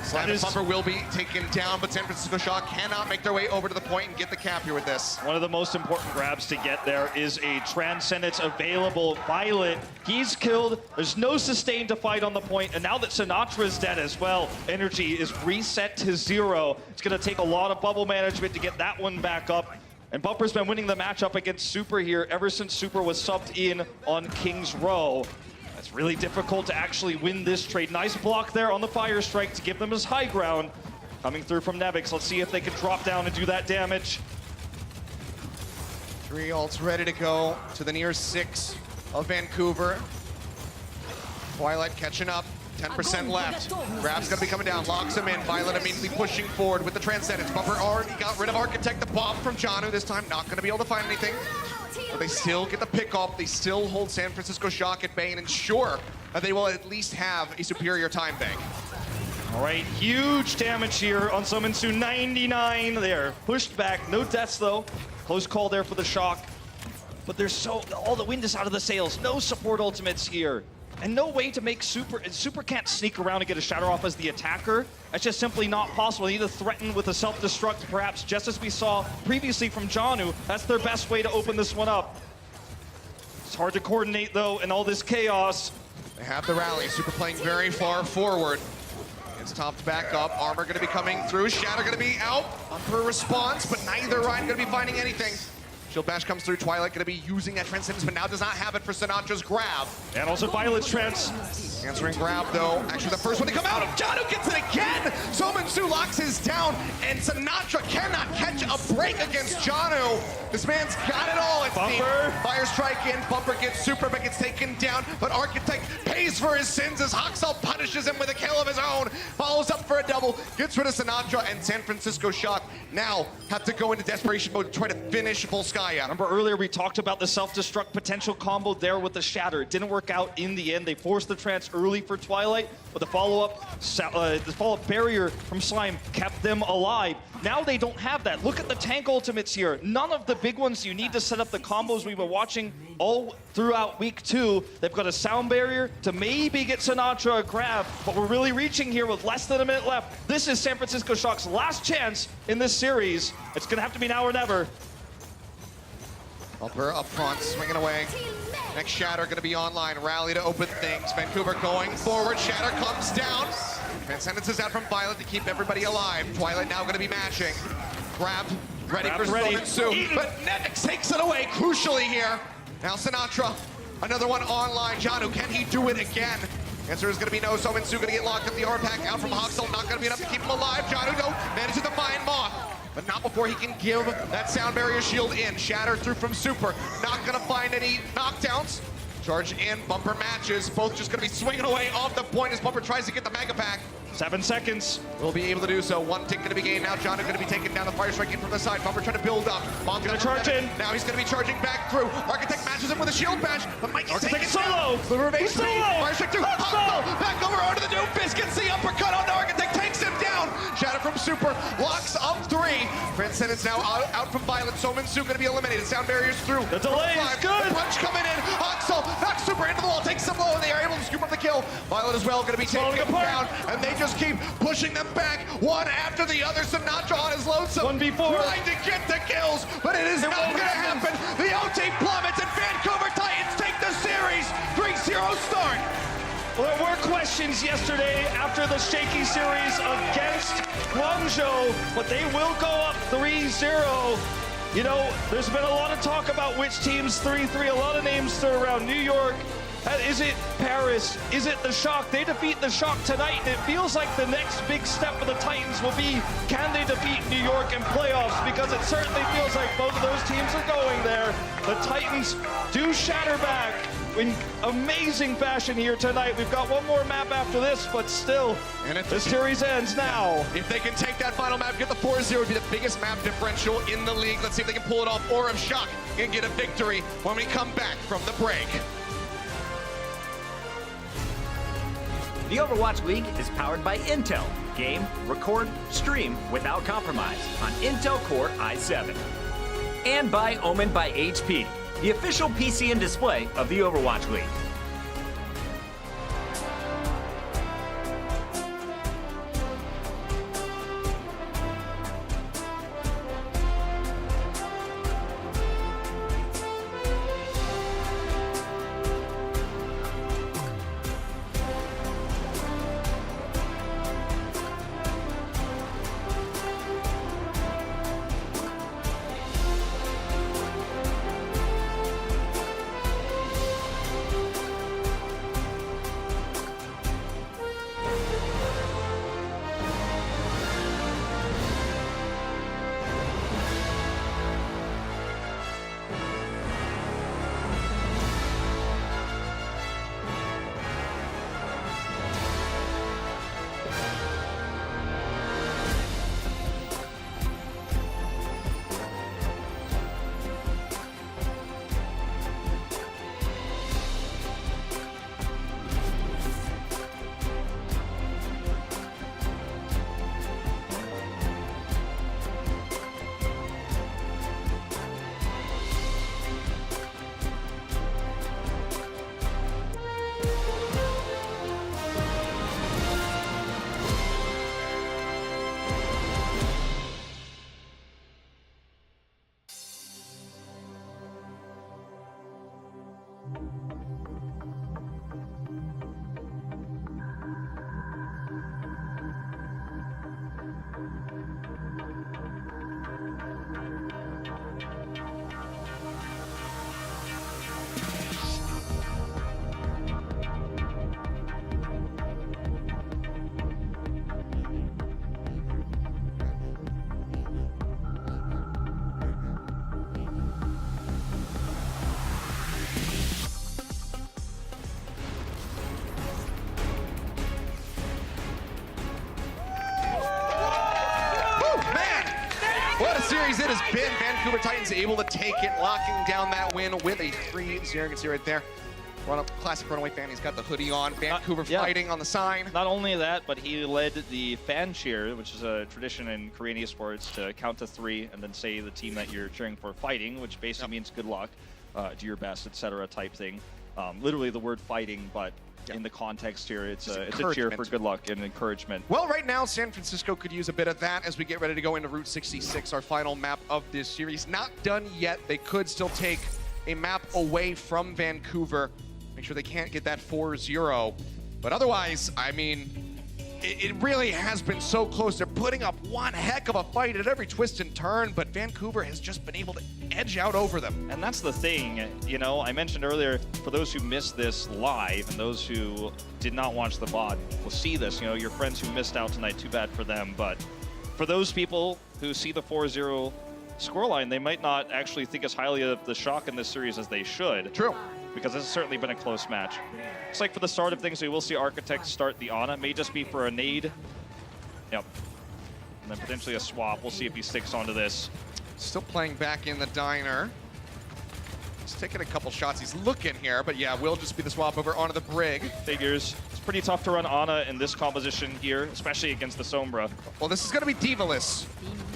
Slime and Bumper will be taken down, but San Francisco Shock cannot make their way over to the point and get the cap here with this. One of the most important grabs to get there is a Transcendence available. Violet, he's killed. There's no sustain to fight on the point, and now that Sinatra is dead as well, energy is reset to 0. It's going to take a lot of bubble management to get that one back up. And Bumper's been winning the matchup against Super here ever since Super was subbed in on King's Row. It's really difficult to actually win this trade. Nice block there on the fire strike to give them his high ground. Coming through from Nevix. Let's see if they can drop down and do that damage. 3 ults ready to go to the near 6 of Vancouver. Twilight catching up. 10% left. Grab's gonna be coming down, locks him in. Violet immediately pushing forward with the Transcendence. Bumper already got rid of Architect. The bomb from Janu this time, not gonna be able to find anything. but they still get the pick up. They still hold San Francisco Shock at bay and ensure that they will at least have a superior time bank. All right, huge damage here on Summon-Su, 99 there. Pushed back, no deaths though. Close call there for the Shock. But there's all the wind is out of the sails. No support ultimates here. And no way to make Super can't sneak around and get a shatter off as the attacker. That's just simply not possible. They need to threaten with a self-destruct, perhaps, just as we saw previously from Janu. That's their best way to open this one up. It's hard to coordinate though in all this chaos. They have the rally. Super playing very far forward. It's topped back up. Armor going to be coming through. Shatter going to be out for a response, but neither Ryan going to be finding anything. Shield Bash comes through. Twilight going to be using that Transcendence, but now does not have it for Sinatra's grab. And also Violet's Trance. Answering grab, though. Actually, the first one to come out of Janu gets it again. Summon-Su locks his down, and Sinatra cannot catch a break against Janu. This man's got it all. It's Bumper. Fire strike in. Bumper gets super, but gets taken down. But Architect pays for his sins as Hoxel punishes him with a kill of his own. Follows up for a double. Gets rid of Sinatra, and San Francisco Shock now have to go into desperation mode to try to finish Volskaya. Remember earlier we talked about the self-destruct potential combo there with the Shatter. It didn't work out in the end. They forced the Trance early for Twilight, but the follow-up barrier from Slime kept them alive. Now they don't have that. Look at the tank ultimates here. None of the big ones you need to set up the combos we've been watching all throughout week 2. They've got a sound barrier to maybe get Sinatra a grab, but we're really reaching here with less than a minute left. This is San Francisco Shock's last chance in this series. It's gonna have to be now or never. Bumper up front, swinging away. Next Shatter gonna be online. Rally to open things. Vancouver going forward. Shatter comes down. Transcendence is out from Violet to keep everybody alive. Twilight now gonna be matching. Grabbed, ready for Summon-Su. But Netix takes it away crucially here. Now Sinatra, another one online. Janu, can he do it again? Answer is gonna be no. Summon-Su gonna get locked up. The R-Pack out from Hoxel. Not gonna be enough to keep him alive. Janu, though, manages to find Moth, but not before he can give that sound barrier shield in. Shatter through from Super. Not gonna find any knockdowns. Charge in, Bumper matches. Both just gonna be swinging away off the point as Bumper tries to get the Mega Pack. 7 seconds. Will be able to do so. One tick gonna be gained. Now Janu gonna be taking down the Fire Strike in from the side. Bumper trying to build up. Moth Gonna charge in. Now he's gonna be charging back through. Architect matches him with a shield bash, but Mike is Architect taken solo. down. Lure of He's HP. solo. Fire Strike through. Hoxel back over onto the Doomfist. Gets the uppercut on the Architect. Takes him down. Shatter from Super. Locks up 3. Transcendence now out from Violet. Summon-Su gonna be eliminated. Sound barriers through. The delay is good. The punch coming in. Hoxel knocks Super into the wall. Takes some low, and they are able to scoop up the kill. Violet as well gonna be taking him down, and they just keep pushing them back one after the other. Sinatra on his lonesome. 1v4. Trying to get the kills, but it is not going to happen. The OT plummets, and Vancouver Titans take the series. 3-0 start. Well, there were questions yesterday after the shaky series against Guangzhou, but they will go up 3-0. You know, there's been a lot of talk about which team's 3-3, a lot of names thrown around. New York, is it Paris? Is it the Shock? They defeat the Shock tonight, and it feels like the next big step for the Titans will be, can they defeat New York in playoffs? Because it certainly feels like both of those teams are going there. The Titans do shatter back in amazing fashion here tonight. We've got one more map after this, but still, the series ends now. If they can take that final map, get the 4-0, would be the biggest map differential in the league. Let's see if they can pull it off, or if Shock can get a victory when we come back from the break. The Overwatch League is powered by Intel. Game, record, stream without compromise on Intel Core i7. And by Omen by HP, the official PC and display of the Overwatch League. series it has been. Vancouver Titans able to take it, locking down that win with a 3-0. You can see right there. Classic Runaway fan, he's got the hoodie on. Vancouver fighting on the sign. Not only that, but he led the fan cheer, which is a tradition in Korean esports, to count to 3 and then say the team that you're cheering for fighting, which basically means good luck, do your best, etc. type thing. Literally the word fighting, but in the context here, it's a cheer for good luck and encouragement. Well, right now, San Francisco could use a bit of that as we get ready to go into Route 66, our final map of this series. Not done yet. They could still take a map away from Vancouver. Make sure they can't get that 4-0. But otherwise, I mean, it really has been so close. They're putting up one heck of a fight at every twist and turn, but Vancouver has just been able to edge out over them. And that's the thing, you know, I mentioned earlier, for those who missed this live and those who did not watch the VOD will see this. You know, your friends who missed out tonight, too bad for them. But for those people who see the 4-0 scoreline, they might not actually think as highly of the Shock in this series as they should. True. Because this has certainly been a close match. Looks like for the start of things, we will see Architect start the Ana. May just be for a nade. Yep. And then potentially a swap. We'll see if he sticks onto this. Still playing back in the diner. He's taking a couple shots. He's looking here, but yeah, will just be the swap over onto the Brig. Figures. It's pretty tough to run Ana in this composition here, especially against the Sombra. Well, this is going to be Divaless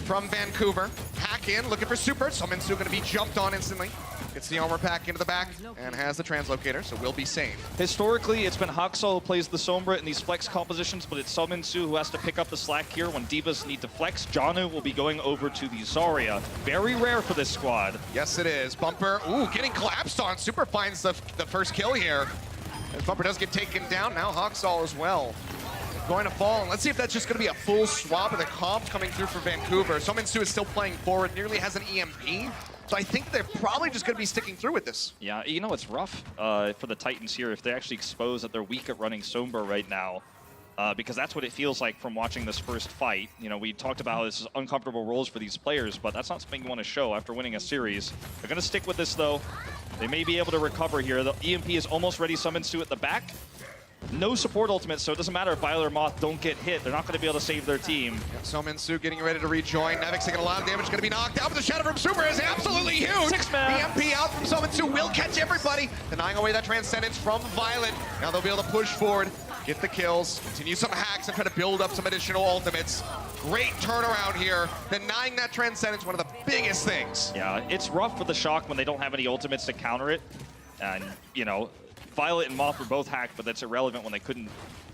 from Vancouver. Hack in, looking for super. Sominsu going to be jumped on instantly. Gets the armor pack into the back and has the translocator, so we'll be safe. Historically, it's been Haksal who plays the Sombra in these flex compositions, but it's Sominsu who has to pick up the slack here when Divas need to flex. Janu will be going over to the Zarya. Very rare for this squad. Yes, it is. Bumper, ooh, getting collapsed on. Super finds the first kill here. As Bumper does get taken down, now Haksal as well. Going to fall, and let's see if that's just going to be a full swap of the comp coming through for Vancouver. Sominsu is still playing forward, nearly has an EMP. So I think they're probably just going to be sticking through with this. Yeah, you know, it's rough for the Titans here if they actually expose that they're weak at running Sombra right now. Because that's what it feels like from watching this first fight. You know, we talked about how this is uncomfortable roles for these players, but that's not something you want to show after winning a series. They're going to stick with this, though. They may be able to recover here. The EMP is almost ready. Summons at the back. No support ultimate, so it doesn't matter if Violet or Moth don't get hit. They're not going to be able to save their team. Yeah, Sominsu getting ready to rejoin. Nevic's taking a lot of damage, going to be knocked out, but the shadow from Super is absolutely huge. 6-man. EMP out from Sominsu will catch everybody, denying away that Transcendence from Violet. Now they'll be able to push forward, get the kills, continue some hacks, and try to build up some additional ultimates. Great turnaround here. Denying that Transcendence, one of the biggest things. Yeah, it's rough for the Shock when they don't have any ultimates to counter it. And, you know, Violet and Moth were both hacked, but that's irrelevant when they couldn't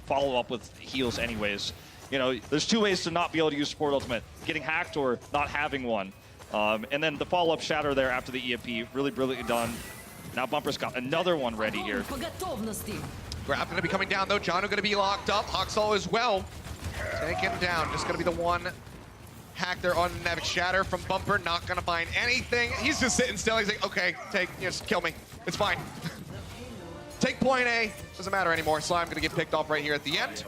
follow up with heals anyways. You know, there's two ways to not be able to use support ultimate. Getting hacked or not having one. And then the follow-up shatter there after the EMP, really brilliantly done. Now Bumper's got another one ready here. Grab going to be coming down though. Janu going to be locked up. Haksal as well. Taken down. Just going to be the one hack there on Nevik. Shatter from Bumper. Not going to find anything. He's just sitting still. He's like, okay, just kill me. It's fine. Take point A. Doesn't matter anymore. Slime going to get picked off right here at the end.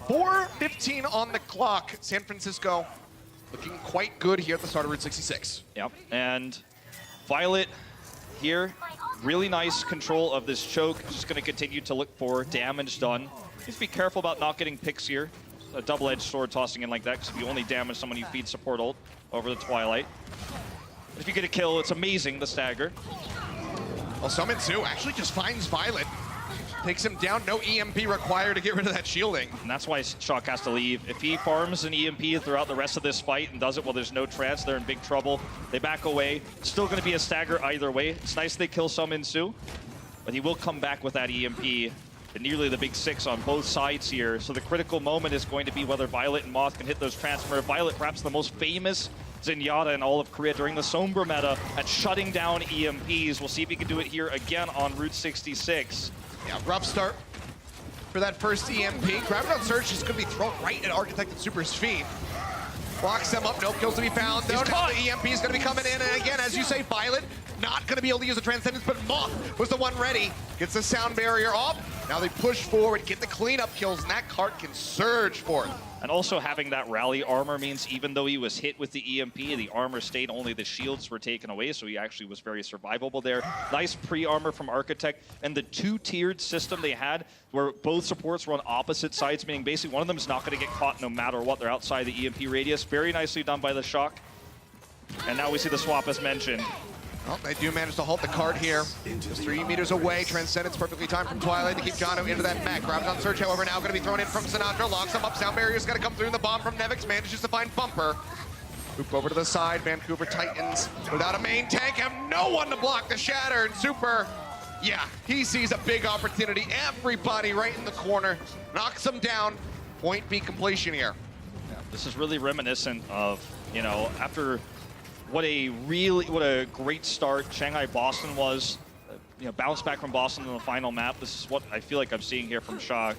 4:15 on the clock. San Francisco looking quite good here at the start of Route 66. Yep, and Violet here, really nice control of this choke. Just going to continue to look for damage done. Just be careful about not getting picks here. A double-edged sword tossing in like that, because if you only damage someone, you feed support ult over the Twilight. If you get a kill, it's amazing, the stagger. Well, Summon2 actually just finds Violet. Takes him down, no EMP required to get rid of that shielding. And that's why Shock has to leave. If he farms an EMP throughout the rest of this fight and does it while there's no trance, they're in big trouble. They back away. Still going to be a stagger either way. It's nice they kill Summon2, but he will come back with that EMP. And nearly the big 6 on both sides here. So the critical moment is going to be whether Violet and Moth can hit those transfer. Violet, perhaps the most famous Zenyatta in all of Korea during the Sombra meta at shutting down EMPs. We'll see if he can do it here again on Route 66. Yeah, rough start for that first EMP. Graviton Surge is going to be thrown right at Architect and Super's feet. Blocks them up, no kills to be found. Though now the EMP is going to be coming in, and again, as you say, Violet not going to be able to use the Transcendence, but Moth was the one ready. Gets the sound barrier off. Now they push forward, get the cleanup kills, and that cart can surge forth. And also having that rally armor means even though he was hit with the EMP, the armor stayed, only the shields were taken away, so he actually was very survivable there. Nice pre-armor from Architect, and the two-tiered system they had where both supports were on opposite sides, meaning basically one of them is not going to get caught no matter what. They're outside the EMP radius. Very nicely done by the Shock. And now we see the swap as mentioned. Well, they do manage to hold the cart here. Just 3 meters away. Transcendence perfectly timed from Twilight to keep Jono into that mech. Grabs on Surge, however, now going to be thrown in from Sinatra. Locks him up. Sound barrier's going to come through. And the bomb from Nevix manages to find Bumper. Loop over to the side. Vancouver Titans without a main tank have no one to block the Shatter. And Super, yeah, he sees a big opportunity. Everybody right in the corner. Knocks him down. Point B completion here. This is really reminiscent of, you know, after what a great start Shanghai Boston was. You know, bounce back from Boston in the final map. This is what I feel like I'm seeing here from Shock.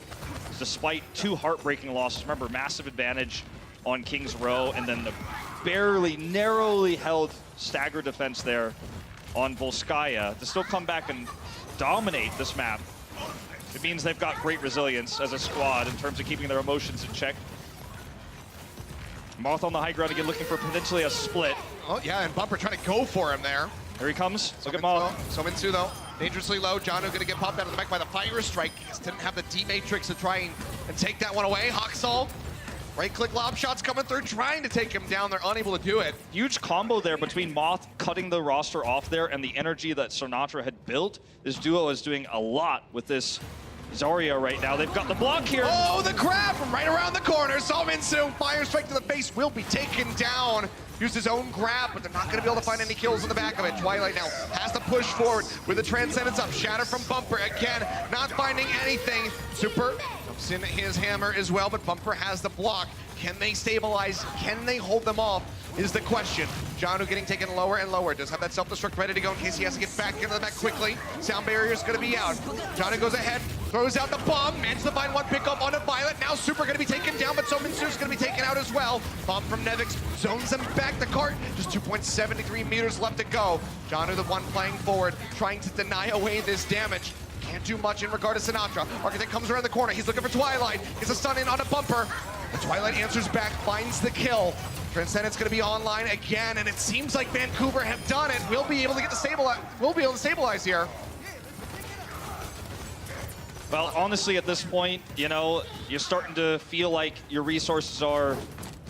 Despite 2 heartbreaking losses, remember, massive advantage on King's Row, and then the barely, narrowly held stagger defense there on Volskaya to still come back and dominate this map. It means they've got great resilience as a squad in terms of keeping their emotions in check. Moth on the high ground again, looking for potentially a split. Oh, yeah, and Bumper trying to go for him there. Here he comes. Look at Moth. Sominsu, though, dangerously low. Jono going to get popped out of the mech by the Fire Strike. He just didn't have the D-Matrix to try and take that one away. Hawksall, right-click lob shots coming through, trying to take him down. They're unable to do it. Huge combo there between Moth cutting the roster off there and the energy that Sinatra had built. This duo is doing a lot with this Zarya right now. They've got the block here. Oh, the grab from right around the corner. Sominsu, Fire Strike to the face, will be taken down. Used his own grab, but they're not going to be able to find any kills in the back of it. Twilight now has to push forward with the Transcendence up. Shatter from Bumper again, not finding anything. Super jumps in his hammer as well, but Bumper has the block. Can they stabilize? Can they hold them off? Is the question. Janu getting taken lower and lower. Does have that self-destruct ready to go in case he has to get back into the back quickly. Sound barrier's going to be out. Janu goes ahead, throws out the bomb, manages to find one pickup on a Violet. Now Super going to be taken down, but Sominsu's going to be taken out as well. Bomb from Nevix zones him back the cart. Just 2.73 meters left to go. Janu, the one playing forward, trying to deny away this damage. Can't do much in regard to Sinatra. Architect comes around the corner. He's looking for Twilight. Gets a stun in on a Bumper. The Twilight answers back, finds the kill. Transcendence going to be online again, and it seems like Vancouver have done it. We'll be able to get the stabilize here. Well, honestly, at this point, you know, you're starting to feel like your resources are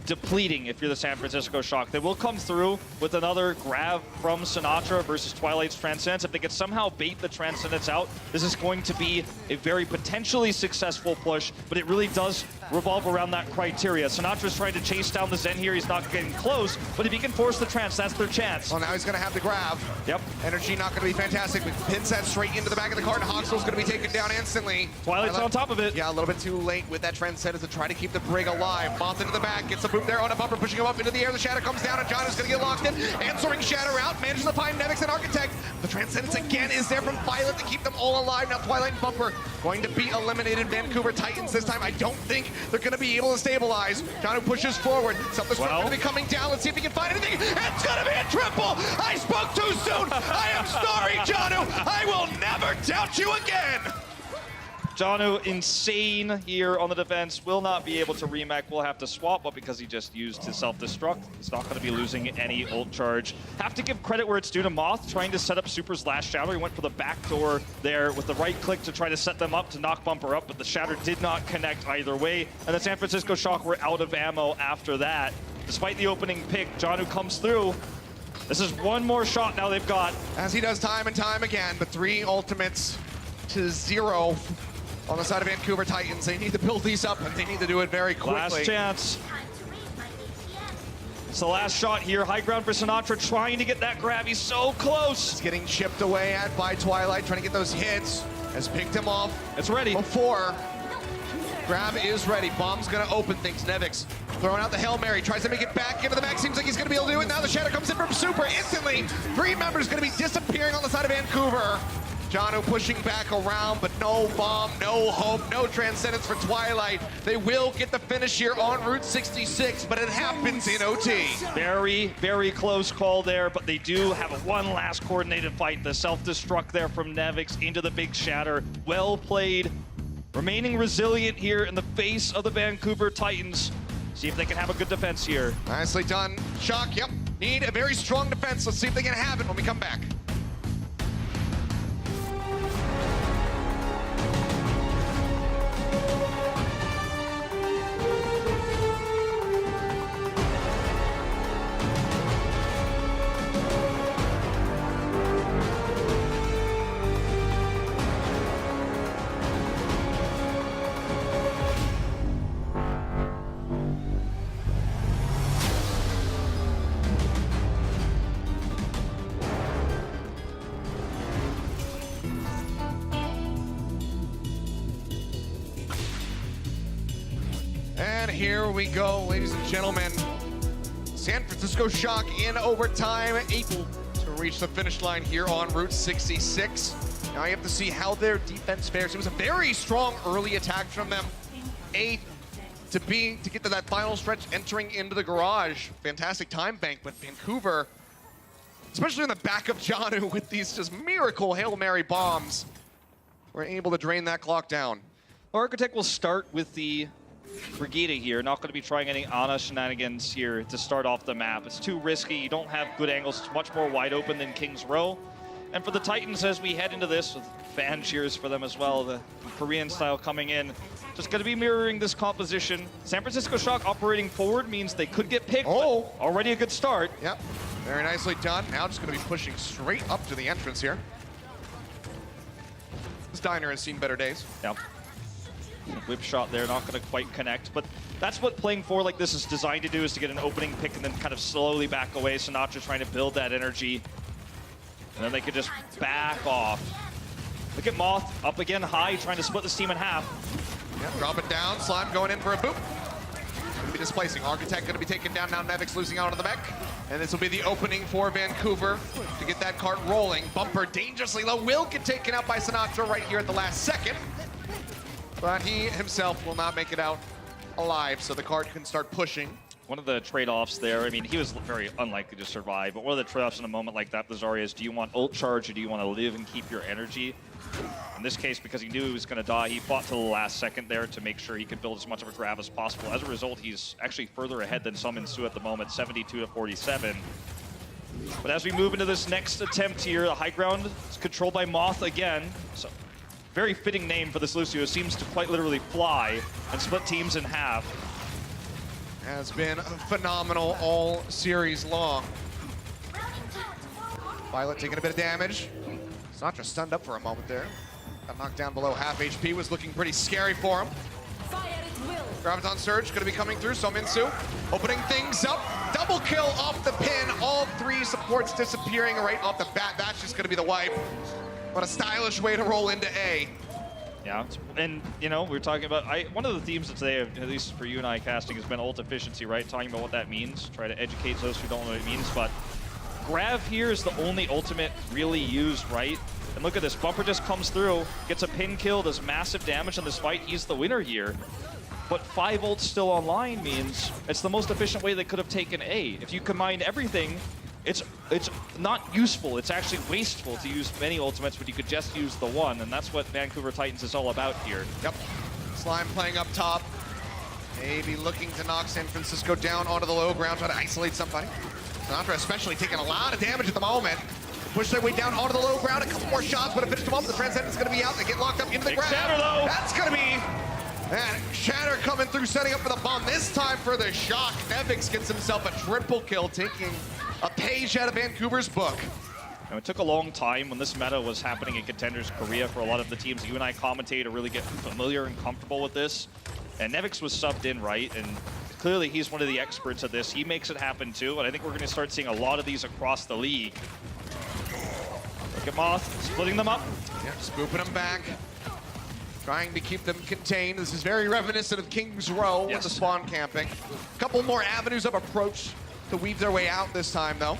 depleting if you're the San Francisco Shock. They will come through with another grab from Sinatra versus Twilight's Transcendence. If they could somehow bait the Transcendence out, this is going to be a very potentially successful push, but it really does revolve around that criteria. Sinatra's trying to chase down the Zen here. He's not getting close, but if he can force the Trance, that's their chance. Well, now he's going to have the grab. Yep. Energy not going to be fantastic, but pins that straight into the back of the cart, and Hawksall's going to be taken down instantly. Twilight's on top of it. Yeah, a little bit too late with that Transcendence to try to keep the Brig alive. Moth into the back, gets a boot there on a Bumper, pushing him up into the air. The Shatter comes down, and John is going to get locked in. Answering Shatter out, manages to find Nevix and Architect. The Transcendence again is there from Violet to keep them all alive. Now Twilight and Bumper going to be eliminated. Vancouver Titans this time. I don't think they're going to be able to stabilize. John pushes forward. Self-destruct going to be coming down. Let's see if he can find anything. It's going to be a triple. I spoke too soon. I am sorry, Janu. I will never doubt you again. Janu, insane here on the defense, will not be able to remake, will have to swap, but because he just used his self-destruct, he's not going to be losing any ult charge. Have to give credit where it's due to Moth, trying to set up Super's last Shatter. He went for the back door there with the right click to try to set them up to knock Bumper up, but the Shatter did not connect either way, and the San Francisco Shock were out of ammo after that. Despite the opening pick, Janu comes through. This is one more shot now they've got. As he does time and time again, but 3 ultimates to 0. On the side of Vancouver Titans, they need to build these up, and they need to do it very quickly. Last chance. It's the last shot here. High ground for Sinatra, trying to get that grab. He's so close. It's getting chipped away at by Twilight, trying to get those hits. Has picked him off. It's ready. Before. Grab is ready. Bomb's going to open things. Nevix throwing out the Hail Mary. Tries to make it back into the back. Seems like he's going to be able to do it. Now the Shadow comes in from Super instantly. 3 members going to be disappearing on the side of Vancouver. Janu pushing back around, but no bomb, no hope, no Transcendence for Twilight. They will get the finish here on Route 66, but it happens in OT. Very, very close call there, but they do have one last coordinated fight. The self-destruct there from Nevix into the big Shatter. Well played. Remaining resilient here in the face of the Vancouver Titans. See if they can have a good defense here. Nicely done. Shock, yep. Need a very strong defense. Let's see if they can have it when we come back. here we go, ladies and gentlemen. San Francisco Shock in overtime, able to reach the finish line here on Route 66. Now you have to see how their defense fares. It was a very strong early attack from them. To get to that final stretch, entering into the garage. Fantastic time bank, but Vancouver, especially in the back of Janu with these just miracle Hail Mary bombs, were able to drain that clock down. Architect will start with the Brigida here. Not going to be trying any Ana shenanigans here to start off the map. It's too risky. You don't have good angles. It's much more wide open than King's Row. And for the Titans, as we head into this, with fan cheers for them as well, the Korean style coming in, just going to be mirroring this composition. San Francisco Shock operating forward means they could get picked. Oh, already a good start. Yep, very nicely done. Now just going to be pushing straight up to the entrance here. This diner has seen better days. Yep. Whip shot there, not going to quite connect, but that's what playing four like this is designed to do, is to get an opening pick and then kind of slowly back away. Sinatra trying to build that energy, and then they could just back off. Look at Moth up again high, trying to split this team in half. Yep, drop it down. Slime going in for a boop. Going to be displacing. Architect going to be taken down now. Nevix losing out on the mech. And this will be the opening for Vancouver to get that cart rolling. Bumper dangerously low. Will get taken out by Sinatra right here at the last second. But he himself will not make it out alive, so the cart can start pushing. One of the trade-offs there, I mean, he was very unlikely to survive, but one of the trade-offs in a moment like that, Lazari, is do you want ult charge or do you want to live and keep your energy? In this case, because he knew he was going to die, he fought till the last second there to make sure he could build as much of a grab as possible. As a result, he's actually further ahead than Summon Su at the moment, 72-47. But as we move into this next attempt here, the high ground is controlled by Moth again. So, very fitting name for this Lucio. Seems to quite literally fly and split teams in half. Has been phenomenal all series long. Violet taking a bit of damage. Sinatra stunned up for a moment there. Got knocked down below half HP, was looking pretty scary for him. Graviton Surge going to be coming through, so Minsu opening things up. Double kill off the pin, all three supports disappearing right off the bat. That's just going to be the wipe. What a stylish way to roll into A. Yeah, and you know, we were talking about, one of the themes of today, at least for you and I casting, has been ult efficiency, right? Talking about what that means, try to educate those who don't know what it means, but Grav here is the only ultimate really used, right? And look at this, Bumper just comes through, gets a pin kill, does massive damage in this fight, he's the winner here. But 5 ults still online means it's the most efficient way they could have taken A. If you combine everything, it's not useful, it's actually wasteful to use many ultimates when you could just use the one, and that's what Vancouver Titans is all about here. Yep. Slime playing up top. Maybe looking to knock San Francisco down onto the low ground, try to isolate somebody. Sinatra especially taking a lot of damage at the moment. Push their way down onto the low ground, a couple more shots, but it finished them off. The Transcendent's gonna be out, they get locked up into the ground. Shatter, though. That's gonna be, and Shatter coming through, setting up for the bomb. This time for the Shock. Nevix gets himself a triple kill, taking a page out of Vancouver's book. Now, it took a long time when this meta was happening in Contenders Korea for a lot of the teams you and I commentate to really get familiar and comfortable with this. And Nevix was subbed in, right? And clearly he's one of the experts at this. He makes it happen too, and I think we're going to start seeing a lot of these across the league. Look at Moth, splitting them up. Yeah, scooping them back. Trying to keep them contained. This is very reminiscent of King's Row with the spawn camping. A couple more avenues of approach to weave their way out this time, though.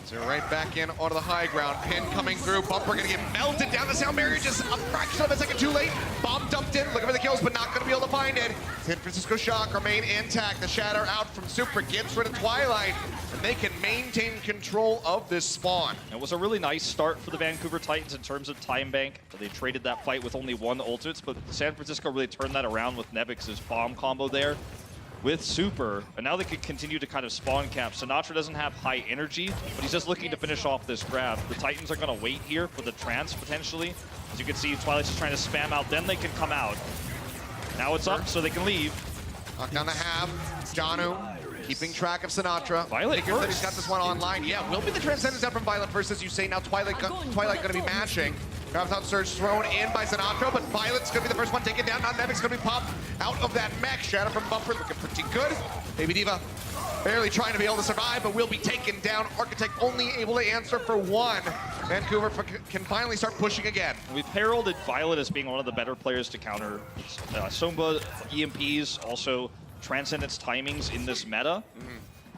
So right back in onto the high ground. Pin coming through. Bumper gonna get melted down. The sound barrier just a fraction of a second too late. Bomb dumped in, looking for the kills, but not gonna be able to find it. San Francisco Shock remain intact. The Shatter out from Super gets rid of Twilight, and they can maintain control of this spawn. It was a really nice start for the Vancouver Titans in terms of time bank. They traded that fight with only one ultimates, but San Francisco really turned that around with Nevix's bomb combo there with Super, and now they can continue to kind of spawn cap. Sinatra doesn't have high energy, but he's just looking to finish off this grab. The Titans are going to wait here for the trance, potentially. As you can see, Twilight's just trying to spam out, then they can come out. Now it's up, so they can leave. Knock down the half. Janu keeping track of Sinatra. Violet figures that first. he's got this one online. Yeah, will be the Transcendence out from Violet first, as you say. Now Twilight going to be matching. Graviton Surge thrown in by Sinatra, but Violet's going to be the first one taken down. Now Nevix going to be popped out of that mech. Shadow from Bumper looking pretty good. Baby Diva barely trying to be able to survive, but will be taken down. Architect only able to answer for one. Vancouver can finally start pushing again. We've heralded Violet as being one of the better players to counter Somba, EMPs, also Transcendence timings in this meta.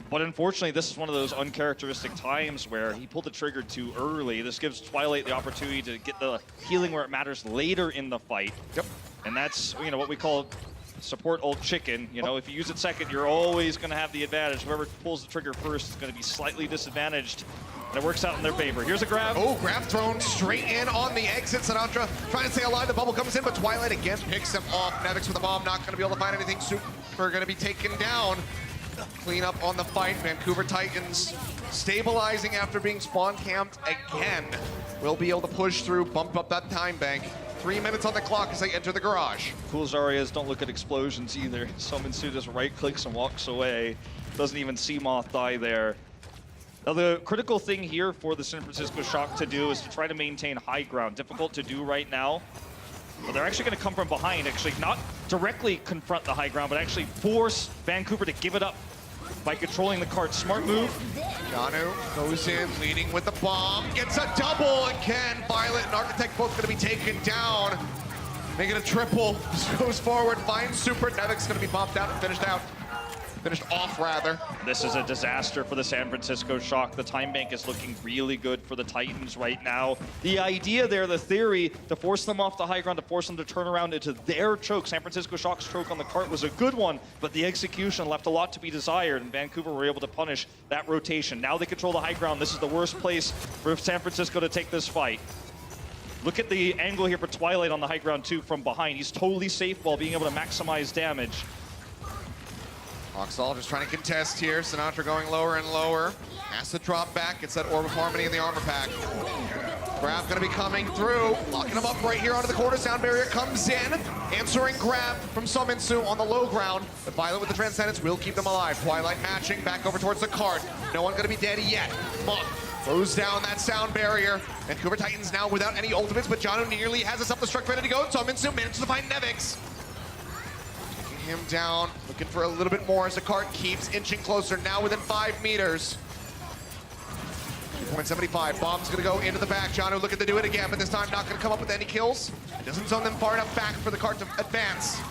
But unfortunately, this is one of those uncharacteristic times where he pulled the trigger too early. This gives Twilight the opportunity to get the healing where it matters later in the fight. Yep. And that's, you know, what we call support ult chicken. You know, if you use it second, you're always going to have the advantage. Whoever pulls the trigger first is going to be slightly disadvantaged. And it works out in their favor. Here's a grab. Oh, grab thrown straight in on the exit. Sinatra trying to stay alive. The bubble comes in, but Twilight again picks him off. Nevix with the bomb, not going to be able to find anything. Super going to be taken down. Clean up on the fight. Vancouver Titans stabilizing after being spawn camped again. Will be able to push through, bump up that time bank. 3 minutes on the clock as they enter the garage. Cool Zarya's don't look at explosions either. Summon-Su just right-clicks and walks away. Doesn't even see Moth die there. Now the critical thing here for the San Francisco Shock to do is to try to maintain high ground. Difficult to do right now. But they're actually going to come from behind, actually not directly confront the high ground, but actually force Vancouver to give it up by controlling the cart. Smart move. Janu goes in, leading with the bomb. Gets a double again. Violet and Architect both going to be taken down. Make it a triple. Goes forward, finds Super. Nevix going to be popped out and finished out. Finished off, rather. This is a disaster for the San Francisco Shock. The time bank is looking really good for the Titans right now. The idea there, the theory, to force them off the high ground, to force them to turn around into their choke. San Francisco Shock's choke on the cart was a good one, but the execution left a lot to be desired, and Vancouver were able to punish that rotation. Now they control the high ground. This is the worst place for San Francisco to take this fight. Look at the angle here for Twilight on the high ground, too, from behind. He's totally safe while being able to maximize damage. Oxall just trying to contest here. Sinatra going lower and lower. Has to drop back. Gets that Orb of Harmony in the armor pack. Grab gonna be coming through. Locking him up right here onto the corner. Sound barrier comes in. Answering grab from Summon-Su on the low ground. The Violet with the Transcendence will keep them alive. Twilight matching back over towards the cart. No one gonna be dead yet. Moth throws down that sound barrier. Vancouver Titans now without any ultimates, but Janu nearly has us up the struck ready to go. Summon-Su manages to find Nevix. Him down, looking for a little bit more as the cart keeps inching closer, now within 5 meters. 2.75, bomb's gonna go into the back. Janu looking to do it again, but this time not gonna come up with any kills. Doesn't zone them far enough back for the cart to advance.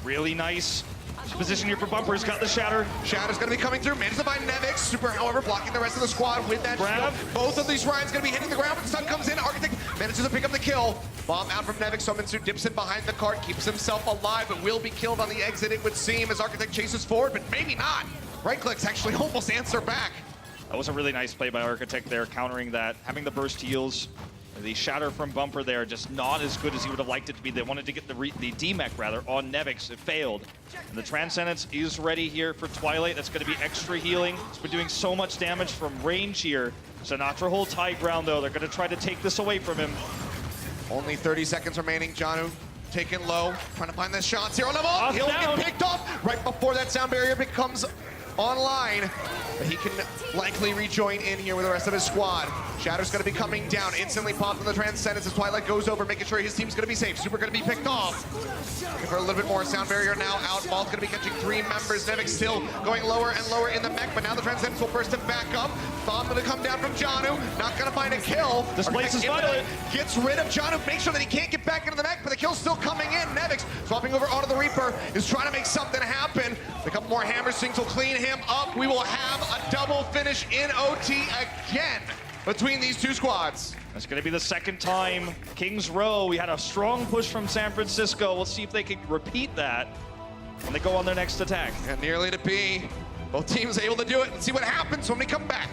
Really nice position here for Bumper. He's got the Shatter. Shatter's gonna be coming through, managed to find Nevix. Super, however, blocking the rest of the squad with that grab. shield. Both of these Ryan's gonna be hitting the ground, but the stun comes in. Architect manages to pick up the kill. Bomb out from Nevix. Summon-Su dips in behind the cart, keeps himself alive, but will be killed on the exit, it would seem, as Architect chases forward, but maybe not. Right clicks actually almost answer back. That was a really nice play by Architect there, countering that, having the burst heals. The Shatter from Bumper there, just not as good as he would have liked it to be. They wanted to get the DMEC, rather, on Nevix. It failed. And the Transcendence is ready here for Twilight. That's going to be extra healing. It's been doing so much damage from range here. Sinatra holds high ground, though. They're going to try to take this away from him. Only 30 seconds remaining. Janu taken low, trying to find the shots here on the ball. He'll get picked off right before that sound barrier becomes online. But he can likely rejoin in here with the rest of his squad. Shatter's gonna be coming down, instantly popped on the Transcendence as Twilight goes over, making sure his team's gonna be safe. Super gonna be picked off. Looking for a little bit more. Sound barrier now out. Moth gonna be catching 3 members. Nevix still going lower and lower in the mech, but now the Transcendence will burst him back up. Bomb gonna come down from Janu. Not gonna find a kill. Displaces Violet. Gets rid of Janu, make sure that he can't get back into the mech, but the kill's still coming in. Nevix swapping over onto the Reaper, is trying to make something happen. A couple more hammer swings will clean him up. We will have a double finish in OT again between these two squads. That's going to be the second time. Kings Row, we had a strong push from San Francisco. We'll see if they can repeat that when they go on their next attack. And nearly to be. Both teams able to do it. Let's see what happens when we come back.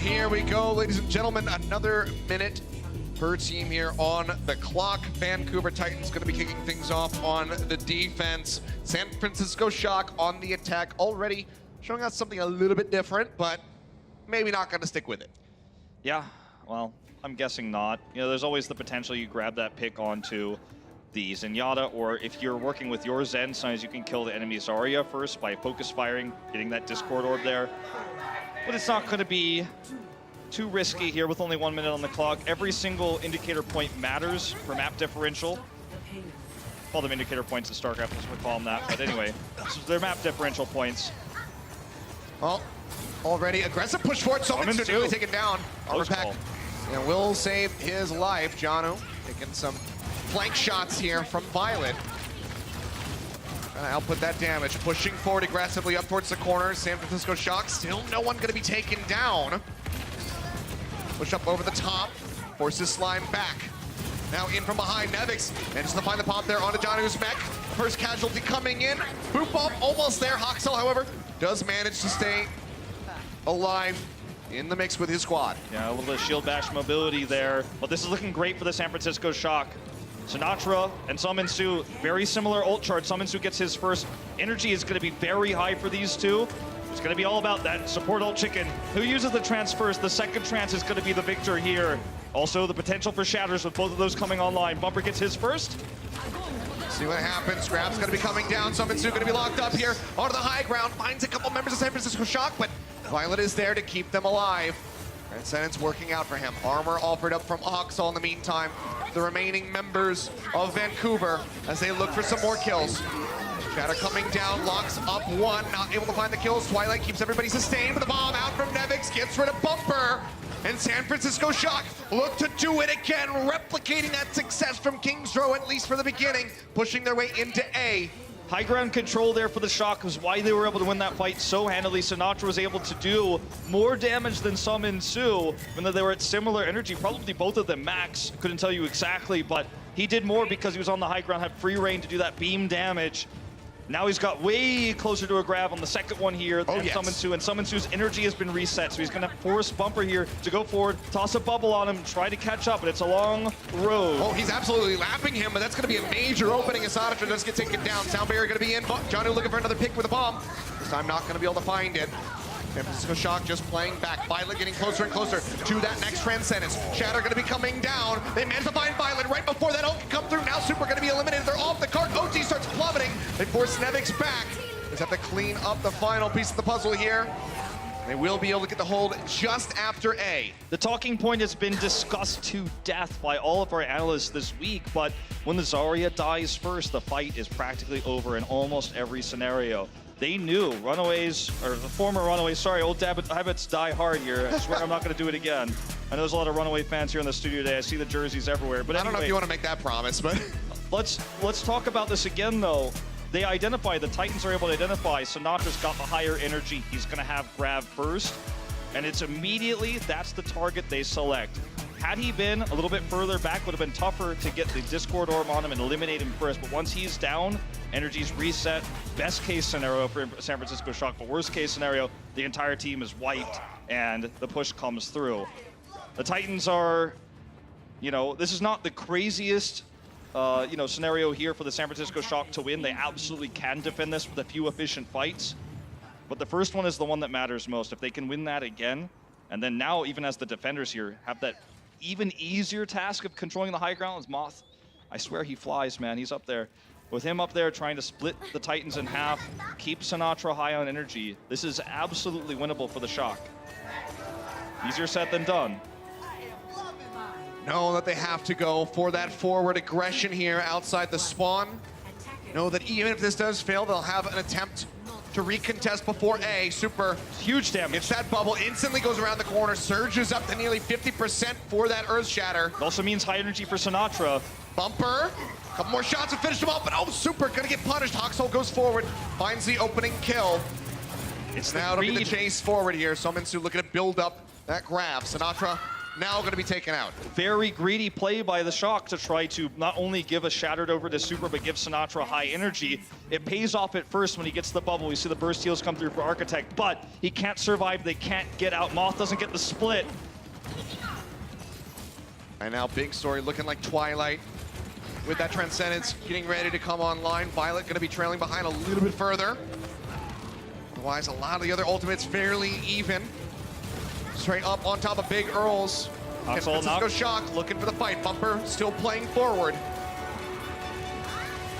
Here we go, ladies and gentlemen, another minute per team here on the clock. Vancouver Titans going to be kicking things off on the defense. San Francisco Shock on the attack, already showing us something a little bit different, but maybe not going to stick with it. Yeah, well, I'm guessing not. You know, there's always the potential you grab that pick onto the Zenyatta, or if you're working with your Zen, sometimes you can kill the enemy Zarya first by focus firing, getting that Discord orb there. But it's not going to be too risky here with only 1 minute on the clock. Every single indicator point matters for map differential. Call them indicator points in StarCraft, let's call them that. But anyway, so they're map differential points. Well, already aggressive push forward. Someone's nearly taken down. Armor pack and will save his life. Janu taking some flank shots here from Violet. Trying to output that damage. Pushing forward aggressively up towards the corner. San Francisco Shock, still no one going to be taken down. Push up over the top. Forces Slime back. Now in from behind, Nevix manages to find the pop there onto Janu's mech. First casualty coming in. Boop bump, almost there. Hoxel, however, does manage to stay alive in the mix with his squad. Yeah, a little bit of shield bash mobility there, but this is looking great for the San Francisco Shock. Sinatra and Summon Su, very similar ult chart. Summon Su gets his first. Energy is going to be very high for these two. It's going to be all about that support ult chicken. Who uses the trance first? The second trance is going to be the victor here. Also, the potential for shatters with both of those coming online. Bumper gets his first. See what happens. Grab's going to be coming down. Summon Su going to be locked up here onto the high ground. Finds a couple members of San Francisco Shock, but Violet is there to keep them alive. And Sentence working out for him. Armor offered up from Oxall in the meantime. The remaining members of Vancouver as they look for some more kills. Shatter coming down, locks up one, not able to find the kills. Twilight keeps everybody sustained with a bomb out from Nevix, gets rid of Bumper. And San Francisco Shock look to do it again, replicating that success from King's Row, at least for the beginning, pushing their way into A. High ground control there for the Shock was why they were able to win that fight so handily. Sinatra was able to do more damage than Summon Su, even though they were at similar energy, probably both of them max. Couldn't tell you exactly, but he did more because he was on the high ground, had free reign to do that beam damage. Now he's got way closer to a grab on the second one here than Summon Su, and Summon Su's energy has been reset, so he's gonna force Bumper here to go forward, toss a bubble on him, try to catch up, but it's a long road. Oh, he's absolutely lapping him, but that's gonna be a major opening as Sinatra does get taken down. Sound barrier gonna be in, Janu looking for another pick with a bomb. This time not gonna be able to find it. San Francisco Shock just playing back. Violet getting closer and closer to that next Transcendence. Shatter gonna be coming down. They managed to find Violet right before that ult can come through. Now Super gonna be eliminated. They're off the cart. OT starts plummeting. They force Nevix back. Just have to clean up the final piece of the puzzle here. They will be able to get the hold just after A. The talking point has been discussed to death by all of our analysts this week, but when the Zarya dies first, the fight is practically over in almost every scenario. They knew Runaways, or the former Runaways, sorry, old habits die hard here. I swear I'm not going to do it again. I know there's a lot of Runaway fans here in the studio today. I see the jerseys everywhere. But I don't know if you want to make that promise, but... Let's talk about this again, though. They identify, the Titans are able to identify, Sinatra's got the higher energy. He's going to have grab first. And it's immediately, that's the target they select. Had he been a little bit further back, would have been tougher to get the Discord orb on him and eliminate him first. But once he's down, energy's reset. Best case scenario for San Francisco Shock, but worst case scenario, the entire team is wiped and the push comes through. The Titans are, you know, this is not the craziest scenario here for the San Francisco Shock to win. They absolutely can defend this with a few efficient fights. But the first one is the one that matters most. If they can win that again, and then now even as the defenders here have that even easier task of controlling the high ground as Moth. I swear he flies, man. He's up there. With him up there trying to split the Titans in half, keep Sinatra high on energy. This is absolutely winnable for the Shock. Easier said than done. Know that they have to go for that forward aggression here outside the spawn. Know that even if this does fail, they'll have an attempt to recontest before A. Super. Huge damage. It's that bubble, instantly goes around the corner, surges up to nearly 50% for that Earth Shatter. It also means high energy for Sinatra. Bumper, a couple more shots to finish him off, but oh, Super gonna get punished. Hoxhole goes forward, finds the opening kill. It's now to be the chase forward here. Summon Su looking to build up that grab. Sinatra now going to be taken out. Very greedy play by the Shock to try to not only give a Shattered over to Super, but give Sinatra high energy. It pays off at first when he gets the bubble. We see the burst heals come through for Architect, but he can't survive. They can't get out. Moth doesn't get the split. And now big story looking like Twilight with that Transcendence getting ready to come online. Violet going to be trailing behind a little bit further. Otherwise, a lot of the other ultimates fairly even. Straight up on top of Big Earls. And Francisco Shock looking for the fight. Bumper still playing forward.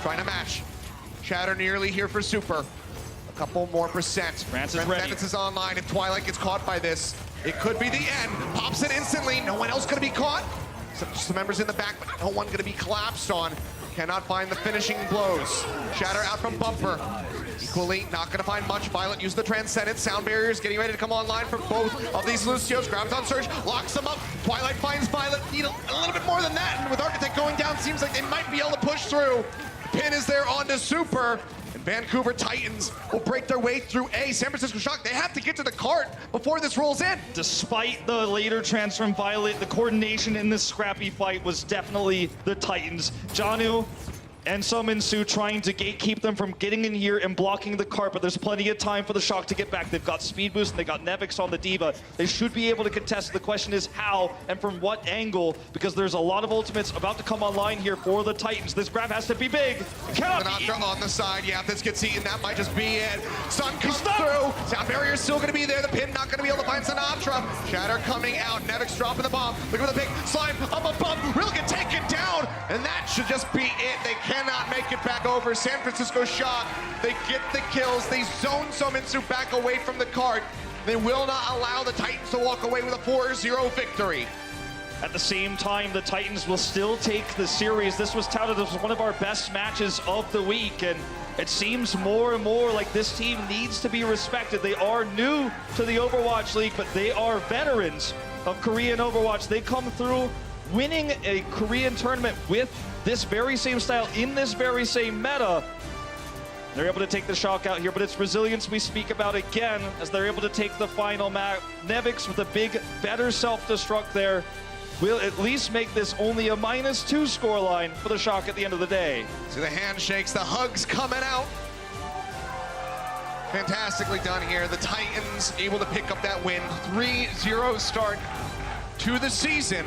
Trying to match. Shatter nearly here for Super. A couple more percent. Transcendence is online. If Twilight gets caught by this, it could be the end. Pops it instantly. No one else going to be caught. Some members in the back, but no one going to be collapsed on. Cannot find the finishing blows. Shatter out from Bumper. Equally not going to find much. Violet used the Transcendence. Sound barriers getting ready to come online for both of these Lucios. Grabs on Surge, locks them up. Twilight finds Violet. Need a little bit more than that. And with Architect going down, seems like they might be able to push through. Pin is there onto Super. And Vancouver Titans will break their way through A. San Francisco Shock, they have to get to the cart before this rolls in. Despite the later transfer from Violet, the coordination in this scrappy fight was definitely the Titans. Janu and Summon Su trying to gatekeep them from getting in here and blocking the cart, but there's plenty of time for the Shock to get back. They've got Speed Boost and they got Nevix on the Diva. They should be able to contest. The question is how and from what angle, because there's a lot of ultimates about to come online here for the Titans. This grab has to be big. Sinatra on the side. Yeah, if this gets eaten, that might just be it. Sun comes through. Sound barrier's still going to be there. The pin not going to be able to find Sinatra. Shatter coming out. Nevix dropping the bomb. Look at the big slime up above. Will get taken down. And that should just be it. They cannot make it back over. San Francisco Shock, they get the kills. They zone Sominsu back away from the cart. They will not allow the Titans to walk away with a 4-0 victory. At the same time, the Titans will still take the series. This was touted as one of our best matches of the week, and it seems more and more like this team needs to be respected. They are new to the Overwatch League, but they are veterans of Korean Overwatch. They come through winning a Korean tournament with this very same style in this very same meta. They're able to take the Shock out here, but it's resilience we speak about again as they're able to take the final map. Nevix with a big, better self-destruct there will at least make this only a -2 scoreline for the Shock at the end of the day. See the handshakes, the hugs coming out. Fantastically done here. The Titans able to pick up that win. 3-0 start to the season.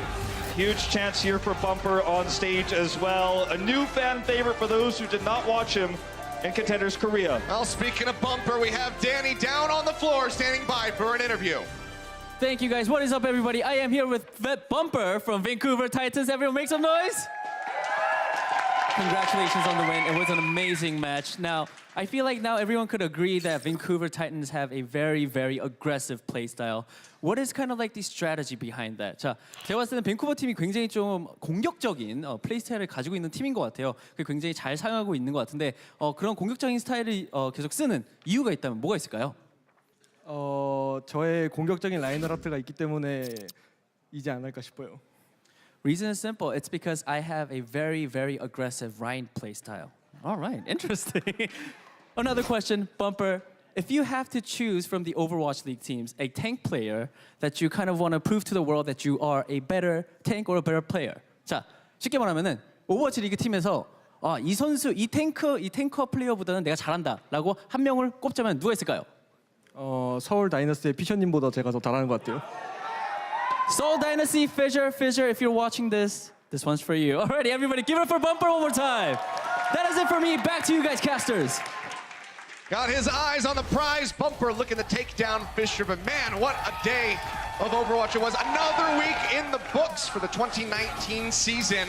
Huge chance here for Bumper on stage as well. A new fan favorite for those who did not watch him in Contenders Korea. Well, speaking of Bumper, we have Danny down on the floor standing by for an interview. Thank you guys. What is up, everybody? I am here with Bumper from Vancouver Titans. Everyone make some noise. Congratulations on the win. It was an amazing match. Now, I feel like now everyone could agree that Vancouver Titans have a very, very aggressive playstyle. What is kind of like the strategy behind that? 자, 제가 봤을 때는 밴쿠버 팀이 굉장히 좀 공격적인 플레이 스타일을 가지고 있는 팀인 것 같아요. 그게 굉장히 잘 사용하고 있는 것 같은데 그런 공격적인 스타일을 계속 쓰는 이유가 있다면 뭐가 있을까요? 저의 공격적인 라인어라트가 있기 때문에 이지 않을까 싶어요. Reason is simple. It's because I have a very, very aggressive Ryan play style. All right, interesting. Another question, Bumper. If you have to choose from the Overwatch League teams a tank player that you kind of want to prove to the world that you are a better tank or a better player. 자, 쉽게 말하면은 오버워치 리그 팀에서 이 선수, 이 탱커 플레이어보다는 내가 잘한다라고 한 명을 꼽자면 누가 있을까요? 서울 다이너스의 피셔님보다 제가 더 잘하는 것 같아요. Seoul Dynasty, Fissure, if you're watching this one's for you. Alrighty, everybody, give it up for Bumper one more time. That is it for me. Back to you guys, casters. Got his eyes on the prize. Bumper looking to take down Fisher, but man, what a day of Overwatch it was. Another week in the books for the 2019 season.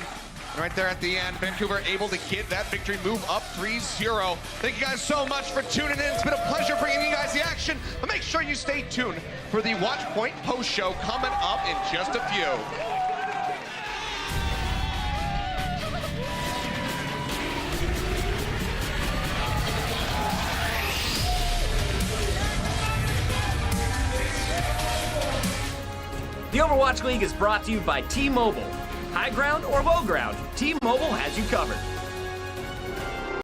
And right there at the end, Vancouver able to get that victory, move up 3-0. Thank you guys so much for tuning in. It's been a pleasure bringing you guys the action. But make sure you stay tuned for the Watch Point post show coming up in just a few. The Overwatch League is brought to you by T-Mobile. High ground or low ground, T-Mobile has you covered.